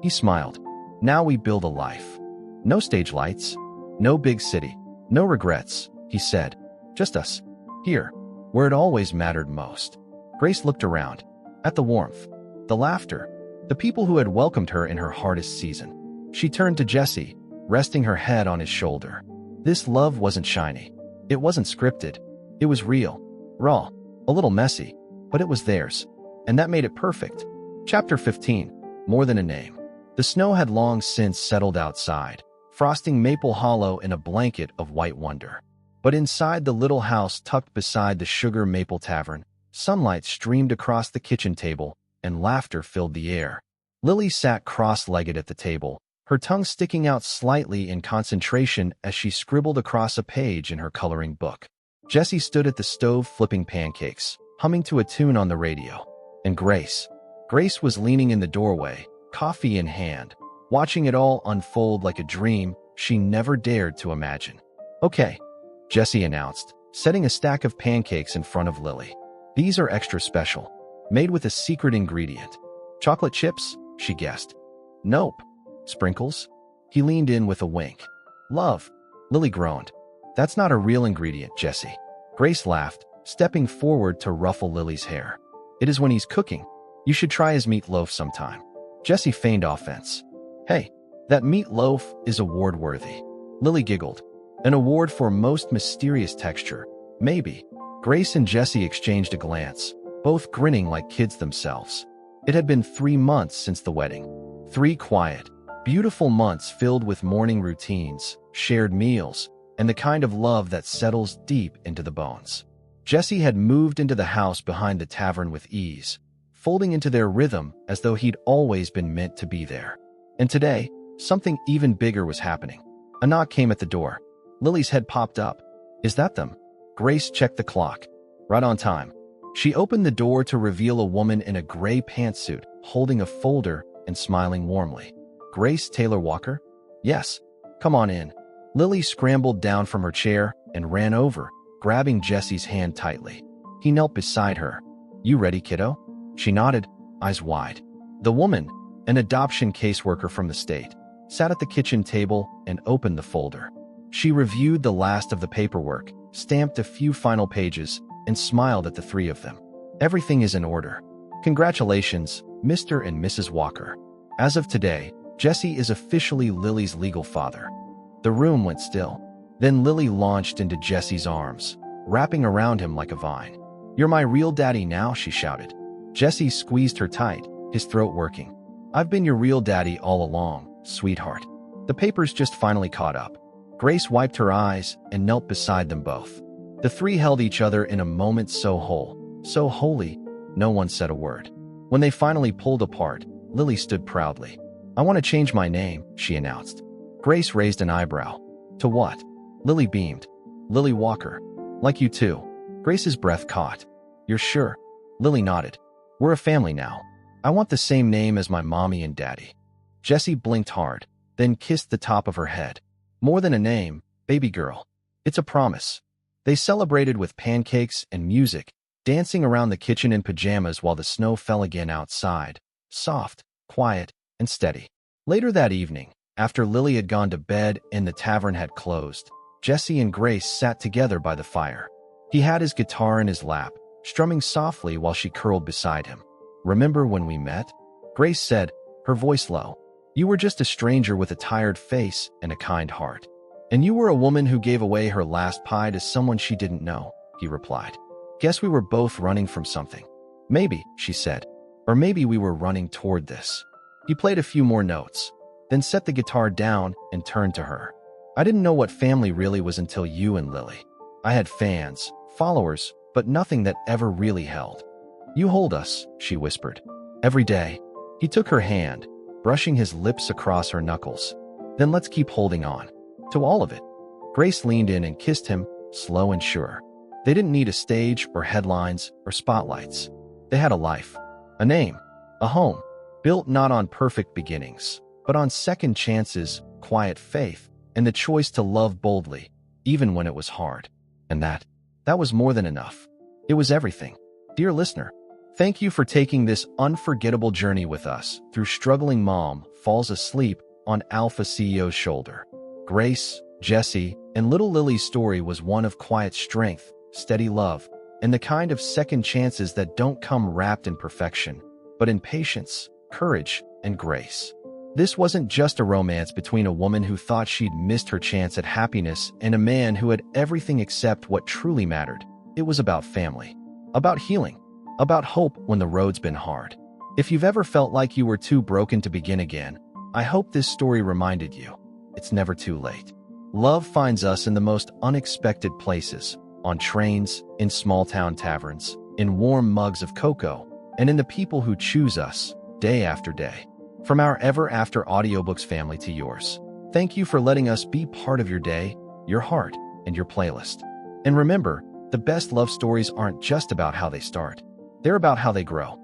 he smiled, "now we build a life. No stage lights, no big city, no regrets," he said. "Just us. Here, where it always mattered most." Grace looked around, at the warmth, the laughter, the people who had welcomed her in her hardest season. She turned to Jesse, resting her head on his shoulder. This love wasn't shiny. It wasn't scripted. It was real, raw, a little messy, but it was theirs, and that made it perfect. Chapter 15. More Than a Name. The snow had long since settled outside, frosting Maple Hollow in a blanket of white wonder. But inside the little house tucked beside the Sugar Maple Tavern, sunlight streamed across the kitchen table, and laughter filled the air. Lily sat cross-legged at the table, her tongue sticking out slightly in concentration as she scribbled across a page in her coloring book. Jessie stood at the stove flipping pancakes, humming to a tune on the radio. And Grace was leaning in the doorway, coffee in hand, watching it all unfold like a dream she never dared to imagine. "Okay," Jessie announced, setting a stack of pancakes in front of Lily. "These are extra special, made with a secret ingredient." "Chocolate chips?" she guessed. "Nope." "Sprinkles?" He leaned in with a wink. "Love," Lily groaned. "That's not a real ingredient, Jessie." Grace laughed, stepping forward to ruffle Lily's hair. "It is when he's cooking. You should try his meatloaf sometime." Jessie feigned offense. "Hey, that meatloaf is award-worthy." Lily giggled. "An award for most mysterious texture, maybe." Grace and Jessie exchanged a glance, both grinning like kids themselves. It had been 3 months since the wedding. 3 quiet, beautiful months filled with morning routines, shared meals, and the kind of love that settles deep into the bones. Jessie had moved into the house behind the tavern with ease, folding into their rhythm as though he'd always been meant to be there. And today, something even bigger was happening. A knock came at the door. Lily's head popped up. "Is that them?" Grace checked the clock. "Right on time." She opened the door to reveal a woman in a gray pantsuit, holding a folder and smiling warmly. "Grace Taylor Walker?" "Yes. Come on in." Lily scrambled down from her chair and ran over, grabbing Jessie's hand tightly. He knelt beside her. "You ready, kiddo?" She nodded, eyes wide. The woman, an adoption caseworker from the state, sat at the kitchen table and opened the folder. She reviewed the last of the paperwork, stamped a few final pages, and smiled at the 3 of them. "Everything is in order. Congratulations, Mr. and Mrs. Walker. As of today, Jessie is officially Lily's legal father." The room went still. Then Lily launched into Jessie's arms, wrapping around him like a vine. "You're my real daddy now," she shouted. Jessie squeezed her tight, his throat working. "I've been your real daddy all along, sweetheart." The papers just finally caught up. Grace wiped her eyes and knelt beside them both. The 3 held each other in a moment so whole, so holy, no one said a word. When they finally pulled apart, Lily stood proudly. "I want to change my name," she announced. Grace raised an eyebrow. "To what?" Lily beamed. "Lily Walker. Like you too." Grace's breath caught. "You're sure?" Lily nodded. "We're a family now. I want the same name as my mommy and daddy." Jessie blinked hard, then kissed the top of her head. "More than a name, baby girl. It's a promise." They celebrated with pancakes and music, dancing around the kitchen in pajamas while the snow fell again outside, soft, quiet, and steady. Later that evening, after Lily had gone to bed and the tavern had closed, Jessie and Grace sat together by the fire. He had his guitar in his lap, strumming softly while she curled beside him. "Remember when we met?" Grace said, her voice low. "You were just a stranger with a tired face and a kind heart. And you were a woman who gave away her last pie to someone she didn't know," he replied. "Guess we were both running from something." "Maybe," she said. "Or maybe we were running toward this." He played a few more notes, then set the guitar down and turned to her. "I didn't know what family really was until you and Lily. I had fans, followers, but nothing that ever really held. You hold us," she whispered. "Every day." He took her hand, brushing his lips across her knuckles. "Then let's keep holding on. To all of it." Grace leaned in and kissed him, slow and sure. They didn't need a stage or headlines or spotlights. They had a life, a name, a home, built not on perfect beginnings, but on second chances, quiet faith, and the choice to love boldly, even when it was hard. And that was more than enough. It was everything. Dear listener, thank you for taking this unforgettable journey with us through struggling mom falls asleep on Alpha CEO's shoulder. Grace, Jessie, and little Lily's story was one of quiet strength, steady love, and the kind of second chances that don't come wrapped in perfection, but in patience, courage, and grace. This wasn't just a romance between a woman who thought she'd missed her chance at happiness and a man who had everything except what truly mattered. It was about family, about healing, about hope when the road's been hard. If you've ever felt like you were too broken to begin again, I hope this story reminded you it's never too late. Love finds us in the most unexpected places, on trains, in small-town taverns, in warm mugs of cocoa, and in the people who choose us, day after day. From our Ever After Audiobooks family to yours, thank you for letting us be part of your day, your heart, and your playlist. And remember, the best love stories aren't just about how they start. They're about how they grow.